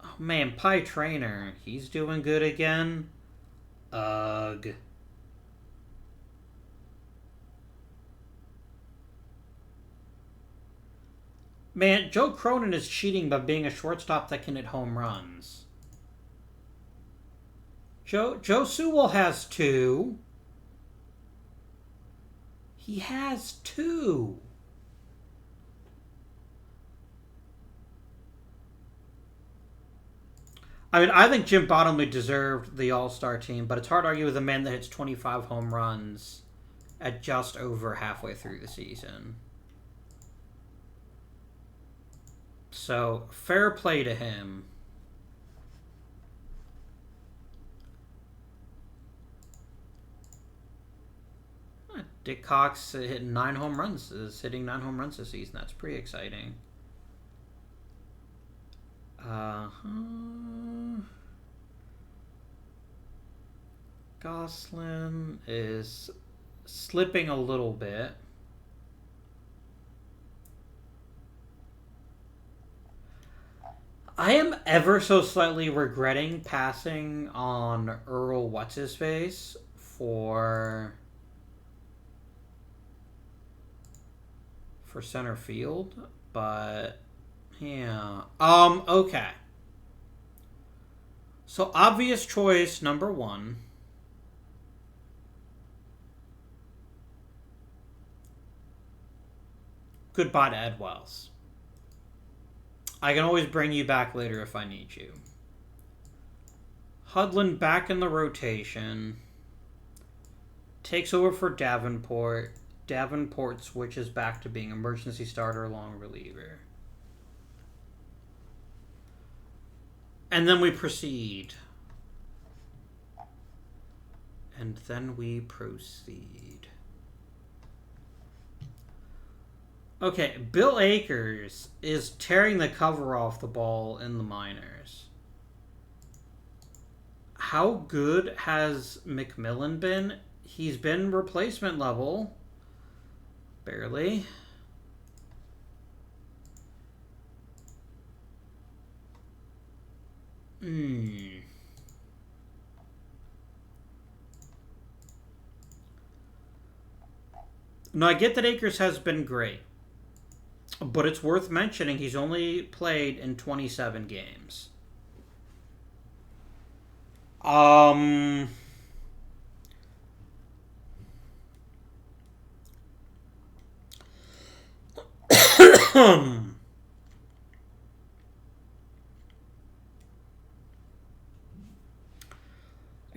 Oh, man, Pie Trainer. He's doing good again. Ugh. Man, Joe Cronin is cheating by being a shortstop that can hit home runs. Joe Sewell has 2. He has 2. I mean, I think Jim Bottomley deserved the All-Star team, but it's hard to argue with a man that hits 25 home runs at just over halfway through the season. So, fair play to him. Dick Cox hitting 9 home runs. Is hitting 9 home runs this season. That's pretty exciting. Goslin is slipping a little bit. I am ever so slightly regretting passing on Earl What's-His-Face for center field, but yeah. Okay. So obvious choice number 1. Goodbye to Ed Wells. I can always bring you back later if I need you. Hudlin back in the rotation. Takes over for Davenport. Davenport switches back to being emergency starter, long reliever. And then we proceed. Okay, Bill Akers is tearing the cover off the ball in the minors. How good has McMillan been? He's been replacement level. Barely. No, I get that Akers has been great. But it's worth mentioning he's only played in 27 games.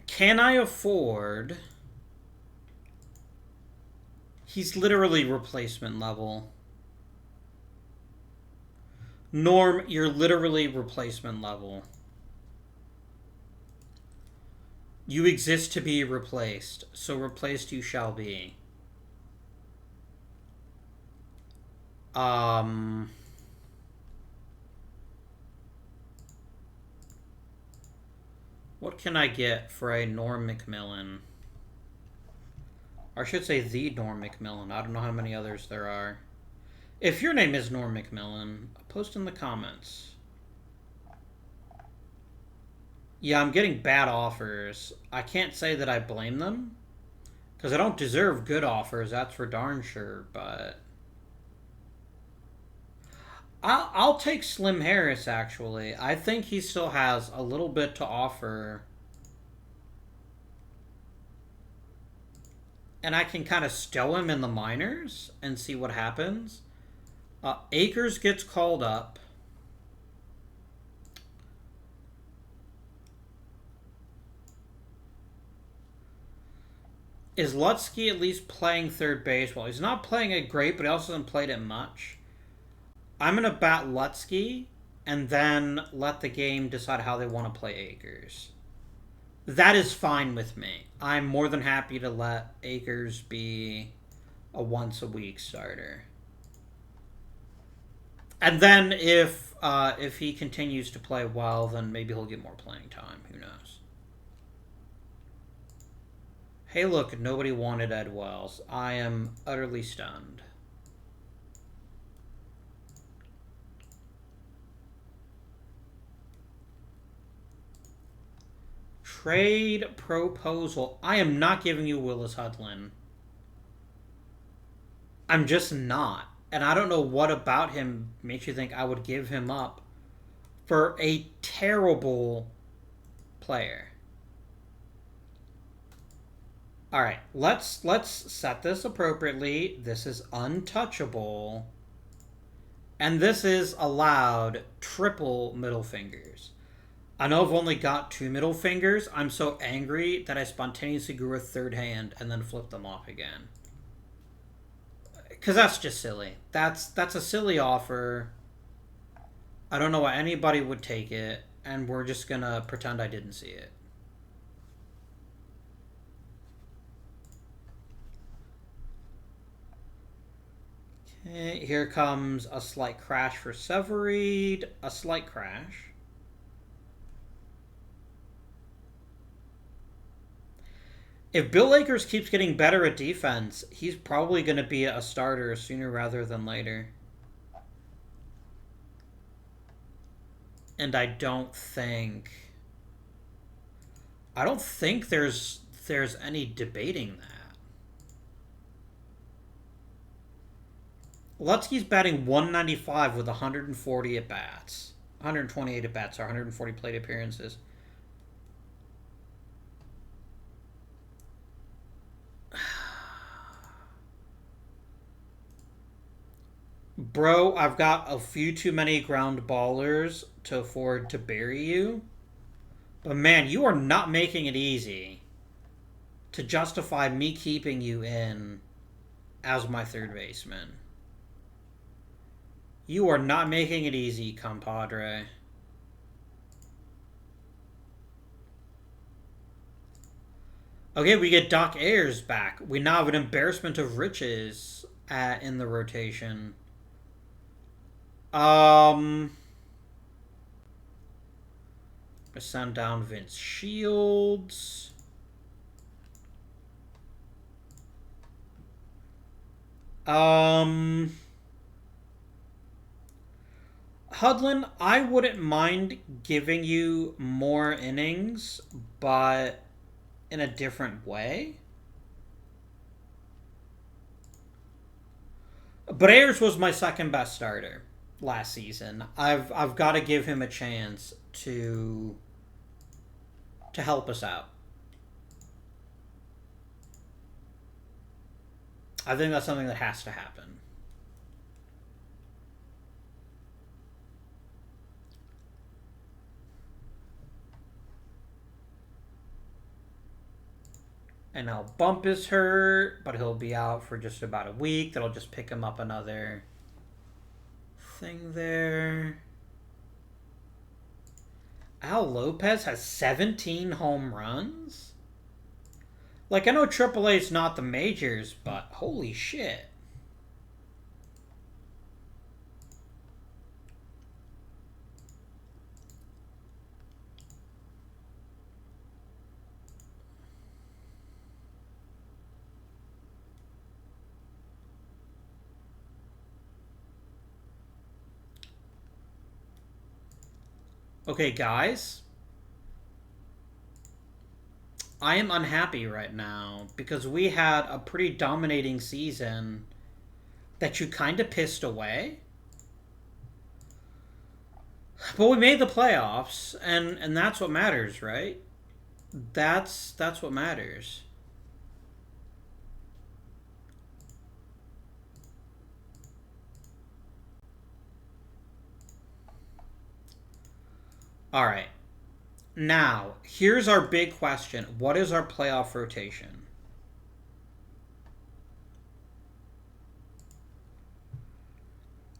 Can I afford He's literally replacement level. Norm, you're literally replacement level. You exist to be replaced, so replaced you shall be. What can I get for a Norm McMillan? Or I should say the Norm McMillan. I don't know how many others there are. If your name is Norm McMillan, post in the comments. Yeah, I'm getting bad offers. I can't say that I blame them, because I don't deserve good offers, that's for darn sure, but... I'll take Slim Harris, actually. I think he still has a little bit to offer. And I can kind of stow him in the minors and see what happens. Akers gets called up. Is Lutsky at least playing third base? Well, he's not playing it great, but he also hasn't played it much. I'm going to bat Lutsky and then let the game decide how they want to play Akers. That is fine with me. I'm more than happy to let Akers be a once-a-week starter. And then if he continues to play well, then maybe he'll get more playing time. Who knows? Hey, look, nobody wanted Ed Wells. I am utterly stunned. Trade proposal. I am not giving you Willis Hudlin. I'm just not. And I don't know what about him makes you think I would give him up for a terrible player. All right, let's set this appropriately. This is untouchable. And this is allowed triple middle fingers. I know I've only got 2 middle fingers. I'm so angry that I spontaneously grew a third hand and then flipped them off again. Because that's just silly. That's a silly offer. I don't know why anybody would take it, and we're just going to pretend I didn't see it. Okay, here comes a slight crash for Severeid. A slight crash. If Bill Akers keeps getting better at defense, he's probably going to be a starter sooner rather than later. And I don't think there's any debating that. Lutsky's batting 195 with 140 at-bats. 128 at-bats, or 140 plate appearances. Bro, I've got a few too many ground ballers to afford to bury you. But man, you are not making it easy to justify me keeping you in as my third baseman. You are not making it easy, compadre. Okay, we get Doc Ayers back. We now have an embarrassment of riches in the rotation. Send down Vince Shields. Hudlin, I wouldn't mind giving you more innings, but in a different way. But Ayers was my second best starter last season. I've got to give him a chance to help us out. I think that's something that has to happen. And now Bump is hurt, but he'll be out for just about a week. That'll just pick him up another thing there. Al Lopez has 17 home runs? Like, I know AAA is not the majors, but holy shit. Okay, guys. I am unhappy right now because we had a pretty dominating season that you kind of pissed away. But we made the playoffs, and that's what matters, right? That's what matters. All right. Now, here's our big question. What is our playoff rotation?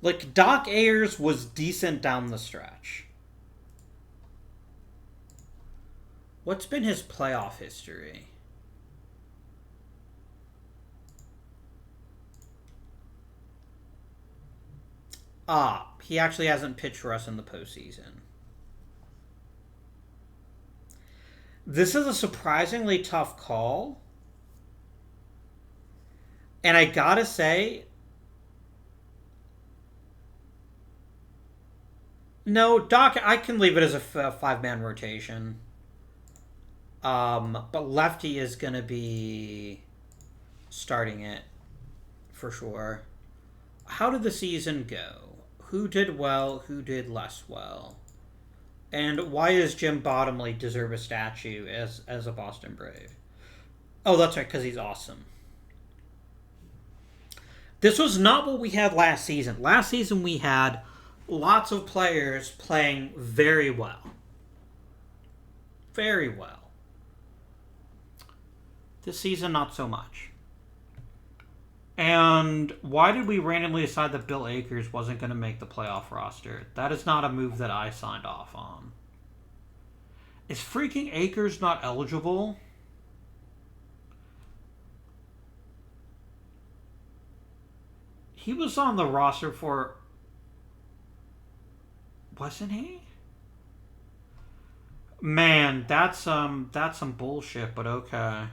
Like, Doc Ayers was decent down the stretch. What's been his playoff history? He actually hasn't pitched for us in the postseason. This is a surprisingly tough call. And I gotta say, no, Doc, I can leave it as a five-man rotation. But Lefty is going to be starting it for sure. How did the season go? Who did well? Who did less well? And why does Jim Bottomley deserve a statue as a Boston Brave? Oh, that's right, because he's awesome. This was not what we had last season. Last season we had lots of players playing very well. Very well. This season, not so much. And why did we randomly decide that Bill Akers wasn't going to make the playoff roster? That is not a move that I signed off on. Is freaking Akers not eligible? He was on the roster for... Wasn't he? Man, that's some bullshit, but okay.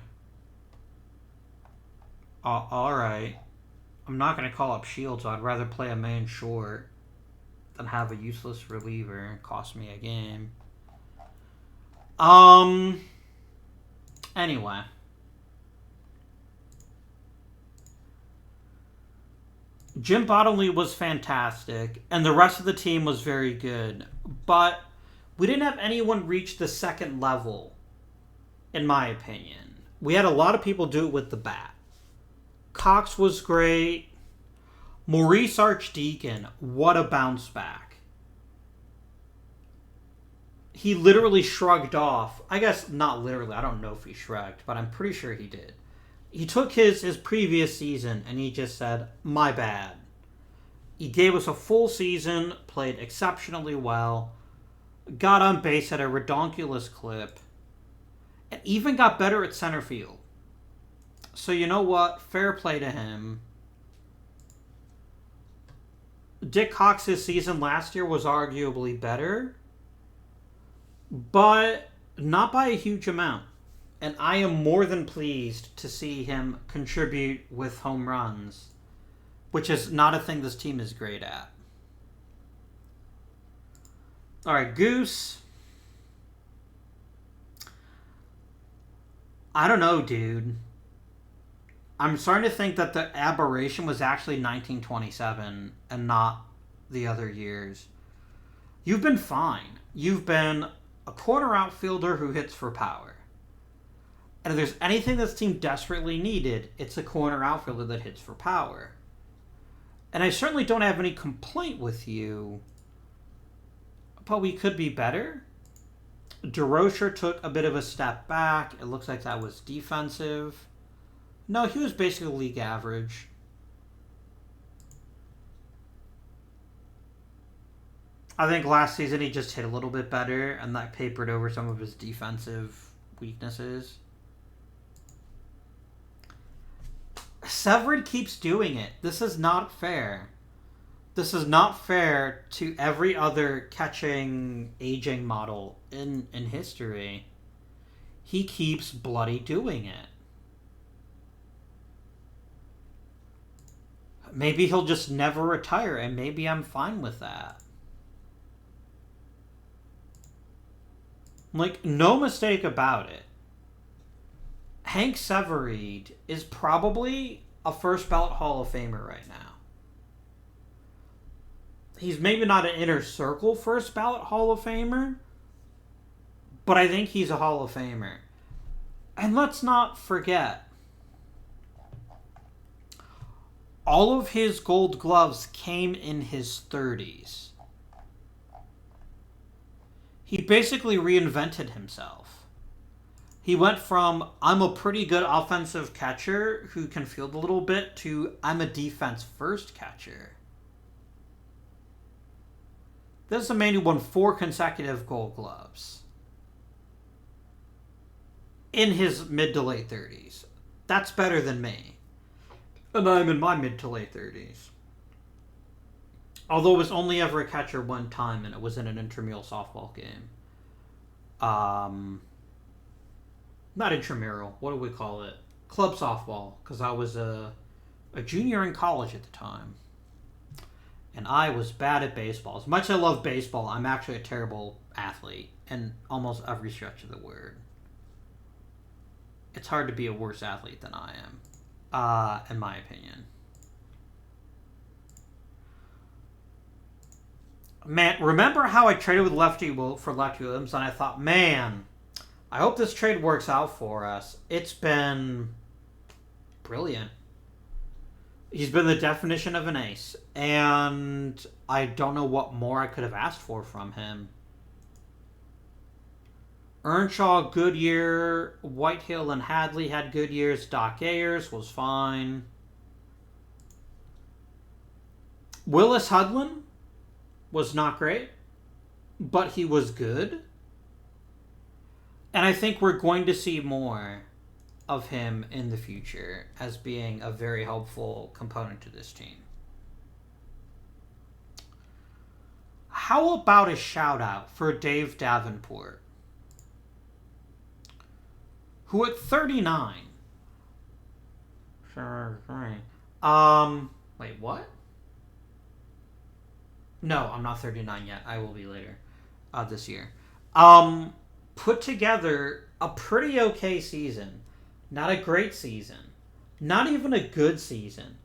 Alright. I'm not going to call up Shields. I'd rather play a man short than have a useless reliever cost me a game. Anyway. Jim Bottomley was fantastic, and the rest of the team was very good. But we didn't have anyone reach the second level, in my opinion. We had a lot of people do it with the bat. Cox was great. Maurice Archdeacon, what a bounce back. He literally shrugged off. I guess not literally. I don't know if he shrugged, but I'm pretty sure he did. He took his previous season and he just said, my bad. He gave us a full season, played exceptionally well, got on base at a redonkulous clip, and even got better at center field. So you know what? Fair play to him. Dick Cox's season last year was arguably better, but not by a huge amount. And I am more than pleased to see him contribute with home runs, which is not a thing this team is great at. All right, Goose. I don't know, dude. I'm starting to think that the aberration was actually 1927 and not the other years. You've been fine. You've been a corner outfielder who hits for power. And if there's anything this team desperately needed, it's a corner outfielder that hits for power. And I certainly don't have any complaint with you, but we could be better. DeRocher took a bit of a step back. It looks like that was defensive. No, he was basically league average. I think last season he just hit a little bit better, and that papered over some of his defensive weaknesses. Severin keeps doing it. This is not fair. This is not fair to every other catching aging model in history. He keeps bloody doing it. Maybe he'll just never retire, and maybe I'm fine with that. Like, no mistake about it. Hank Severeid is probably a first ballot Hall of Famer right now. He's maybe not an inner circle first ballot Hall of Famer, but I think he's a Hall of Famer. And let's not forget, all of his gold gloves came in his 30s. He basically reinvented himself. He went from, I'm a pretty good offensive catcher who can field a little bit, to I'm a defense-first catcher. This is a man who won 4 consecutive gold gloves in his mid to late 30s. That's better than me. And I'm in my mid to late 30s. Although it was only ever a catcher one time, and it was in an intramural softball game. Not intramural. What do we call it? Club softball, because I was a junior in college at the time. And I was bad at baseball. As much as I love baseball, I'm actually a terrible athlete in almost every stretch of the word. It's hard to be a worse athlete than I am, in my opinion. Man, remember how I traded with Lefty for Lefty Williams, and I thought, man, I hope this trade works out for us. It's been brilliant. He's been the definition of an ace, and I don't know what more I could have asked for from him. Earnshaw, good year. Whitehill and Hadley had good years. Doc Ayers was fine. Willis Hudlin was not great, but he was good. And I think we're going to see more of him in the future as being a very helpful component to this team. How about a shout out for Dave Davenport, who at 39... Wait, what? No, I'm not 39 yet. I will be later this year. Put together a pretty okay season. Not a great season. Not even a good season.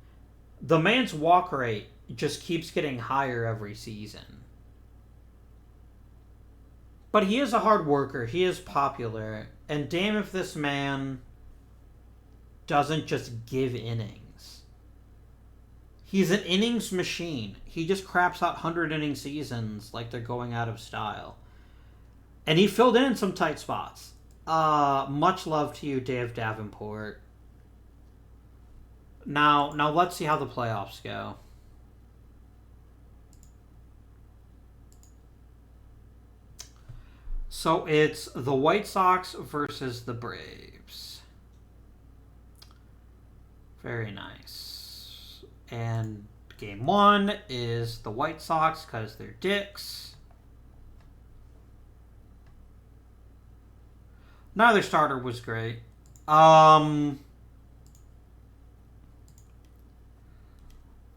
The man's walk rate just keeps getting higher every season. But he is a hard worker. He is popular. And damn if this man doesn't just give innings. He's an innings machine. He just craps out 100-inning seasons like they're going out of style. And he filled in some tight spots. Much love to you, Dave Davenport. Now let's see how the playoffs go. So it's the White Sox versus the Braves. Very nice. And game 1 is the White Sox because they're dicks. Neither starter was great.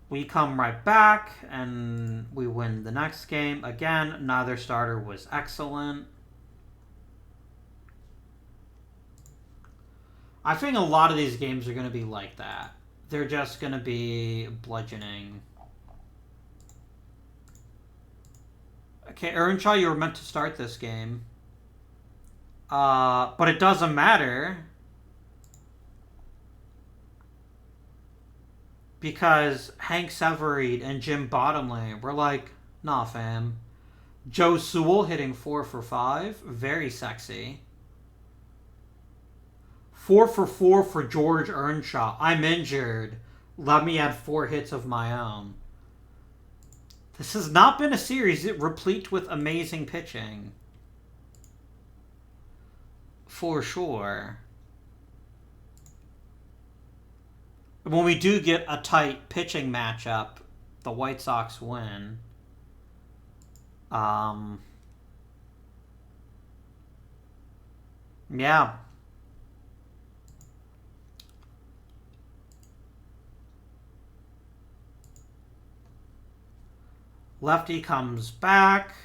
We come right back and we win the next game. Again, neither starter was excellent. I think a lot of these games are going to be like that. They're just going to be bludgeoning. Okay, Earnshaw, you were meant to start this game. But it doesn't matter. Because Hank Severeid and Jim Bottomley were like, nah, fam. Joe Sewell hitting 4 for 5. Very sexy. 4 for 4 for George Earnshaw. I'm injured. Let me add 4 hits of my own. This has not been a series replete with amazing pitching. For sure. When we do get a tight pitching matchup, the White Sox win. Yeah. Lefty comes back.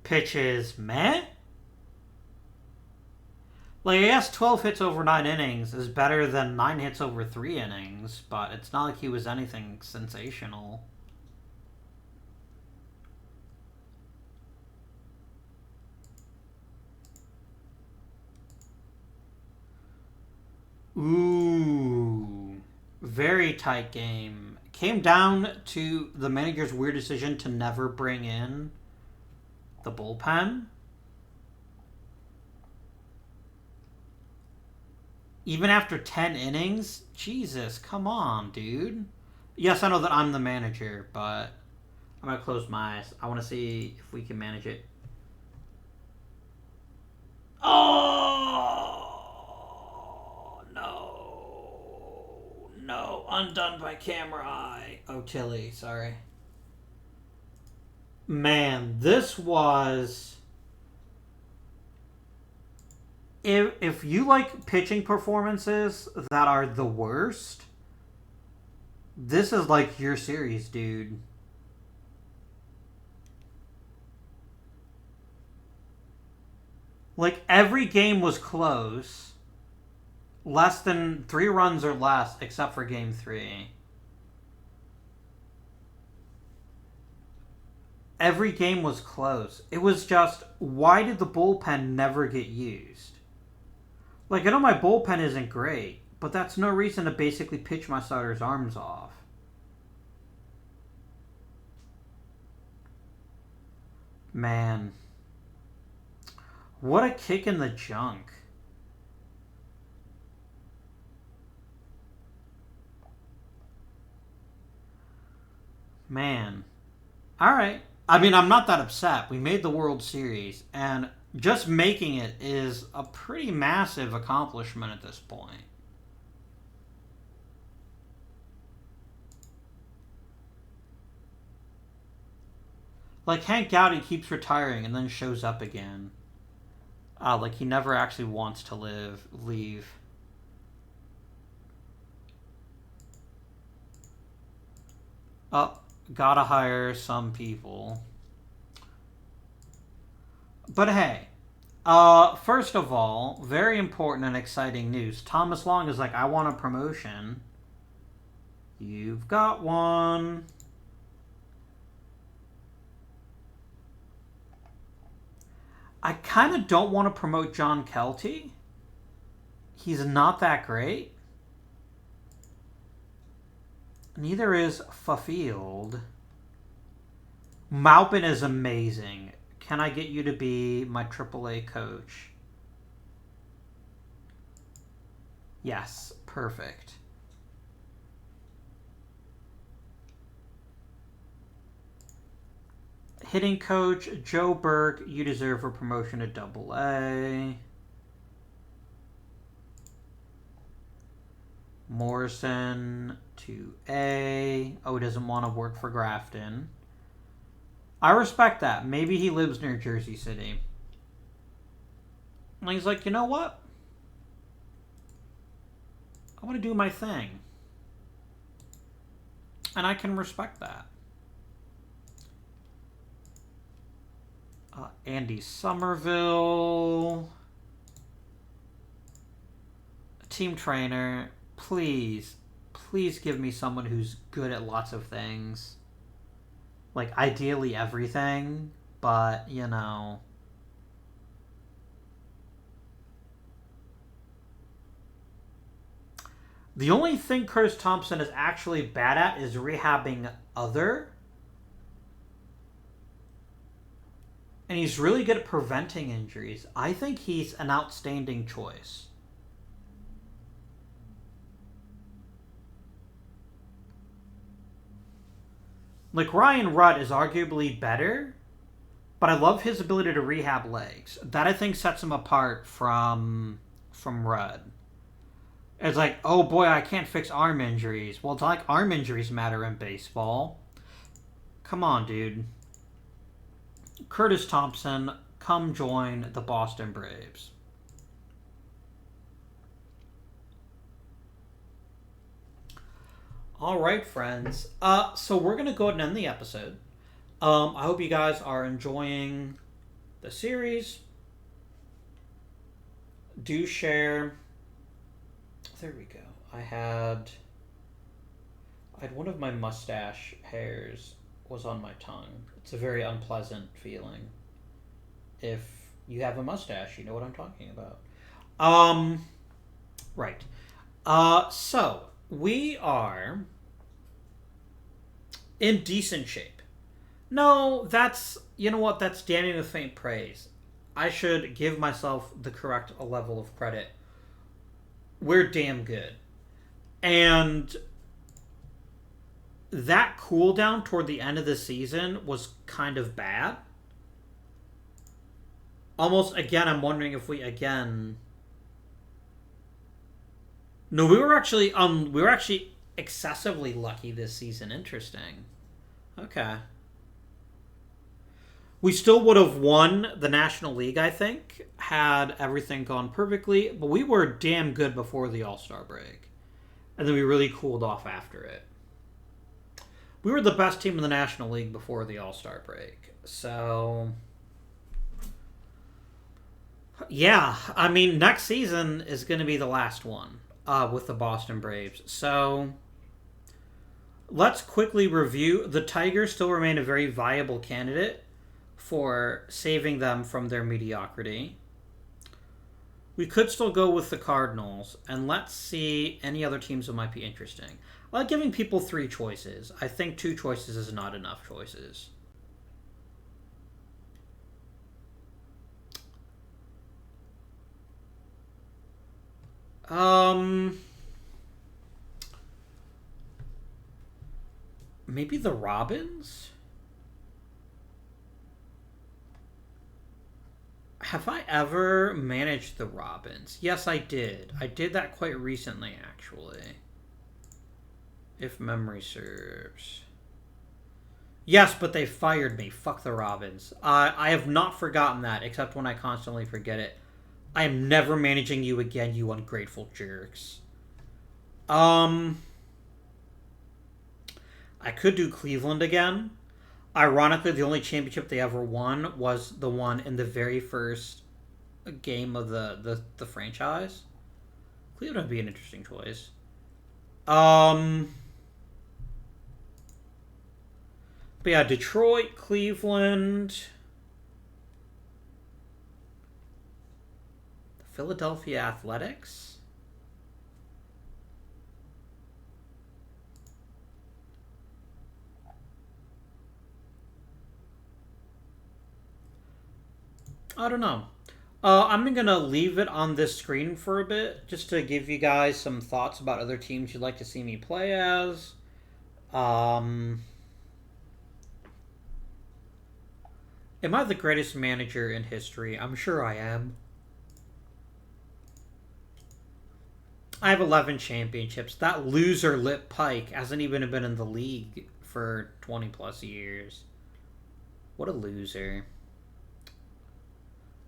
Pitches meh. Like, I guess 12 hits over 9 innings is better than 9 hits over 3 innings, but it's not like he was anything sensational. Ooh. Very tight game. Came down to the manager's weird decision to never bring in the bullpen. Even after 10 innings? Jesus, come on, dude. Yes, I know that I'm the manager, but I'm going to close my eyes. I want to see if we can manage it. Oh, no. No, undone by camera eye. Oh, Tilly, sorry. Man, this was... If you like pitching performances that are the worst, this is like your series, dude. Like, every game was close. Less than 3 runs or less, except for game 3. Every game was close. It was just, why did the bullpen never get used? Like, I know my bullpen isn't great, but that's no reason to basically pitch my starter's arms off. Man. What a kick in the junk. Man. Alright. I mean, I'm not that upset. We made the World Series, and just making it is a pretty massive accomplishment at this point. Like, Hank Gowdy keeps retiring and then shows up again. Like he never actually wants to leave. Oh, gotta hire some people. But hey, first of all, very important and exciting news. Thomas Long is like, I want a promotion. You've got one. I kind of don't want to promote John Kelty. He's not that great. Neither is Fafield. Maupin is amazing. Can I get you to be my AAA coach? Yes, perfect. Hitting coach, Joe Burke, you deserve a promotion to AA. Morrison to A. Oh, he doesn't want to work for Grafton. I respect that. Maybe he lives near Jersey City. And he's like, you know what? I want to do my thing. And I can respect that. Andy Somerville. Team trainer. Please give me someone who's good at lots of things. Like, ideally everything. But, you know. The only thing Curtis Thompson is actually bad at is rehabbing other. And he's really good at preventing injuries. I think he's an outstanding choice. Like, Ryan Rudd is arguably better, but I love his ability to rehab legs. That, I think, sets him apart from Rudd. It's like, oh boy, I can't fix arm injuries. Well, it's like arm injuries matter in baseball. Come on, dude. Curtis Thompson, come join the Boston Braves. All right, friends. So we're going to go ahead and end the episode. I hope you guys are enjoying the series. Do share. There we go. I had one of my mustache hairs was on my tongue. It's a very unpleasant feeling. If you have a mustache, you know what I'm talking about. Right. So we are in decent shape. No, that's, you know what, that's damning with faint praise. I should give myself the correct level of credit. We're damn good. And that cooldown toward the end of the season was kind of bad. Almost, again, I'm wondering if we, again... No, we were actually excessively lucky this season. Interesting. Okay. We still would have won the National League, I think, had everything gone perfectly. But we were damn good before the All-Star break. And then we really cooled off after it. We were the best team in the National League before the All-Star break. So, yeah. I mean, next season is going to be the last one with the Boston Braves. So, let's quickly review. The Tigers still remain a very viable candidate for saving them from their mediocrity. We could still go with the Cardinals, and let's see any other teams that might be interesting. I like giving people 3 choices. I think 2 choices is not enough choices. Maybe the Robins? Have I ever managed the Robins? Yes, I did. I did that quite recently, actually. If memory serves. Yes, but they fired me. Fuck the Robins. I have not forgotten that, except when I constantly forget it. I am never managing you again, you ungrateful jerks. I could do Cleveland again. Ironically, the only championship they ever won was the one in the very first game of the franchise. Cleveland would be an interesting choice. But yeah, Detroit, Cleveland, Philadelphia Athletics. I don't know. I'm going to leave it on this screen for a bit, just to give you guys some thoughts about other teams you'd like to see me play as. Am I the greatest manager in history? I'm sure I am. I have 11 championships. That loser Lip Pike hasn't even been in the league for 20 plus years. What a loser.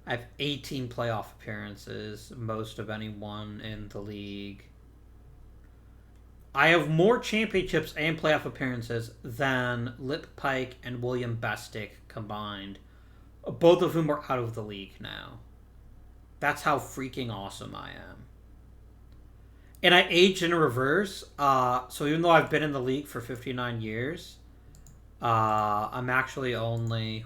I have 18 playoff appearances, most of anyone in the league. I have more championships and playoff appearances than Lip Pike and William Bestick combined, both of whom are out of the league now. That's how freaking awesome I am. And I aged in reverse, so even though I've been in the league for 59 years, I'm actually only,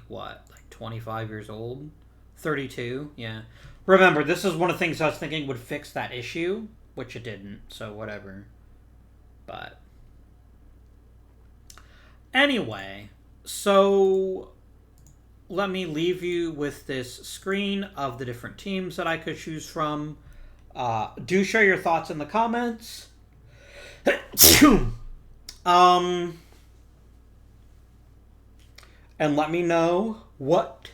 25 years old? 32, yeah. Remember, this is one of the things I was thinking would fix that issue, which it didn't, so whatever. But anyway, so let me leave you with this screen of the different teams that I could choose from. Do share your thoughts in the comments. And let me know what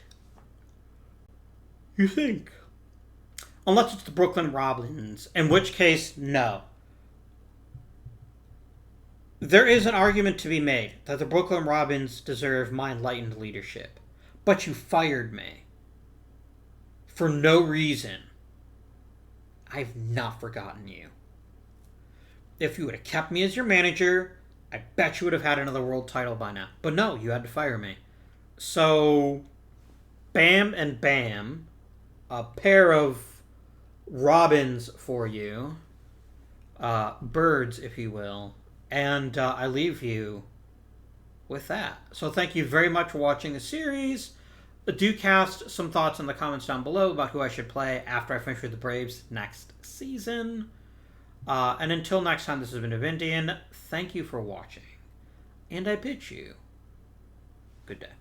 you think. Unless it's the Brooklyn Robins, in which case, no. There is an argument to be made that the Brooklyn Robins deserve my enlightened leadership. But you fired me. For no reason. I've not forgotten you. If you would have kept me as your manager, I bet you would have had another world title by now. But no, you had to fire me. So, bam and bam. A pair of robins for you. Birds, if you will. And I leave you with that. So thank you very much for watching the series. Do cast some thoughts in the comments down below about who I should play after I finish with the Braves next season. And until next time, this has been Davindian. Thank you for watching. And I bid you good day.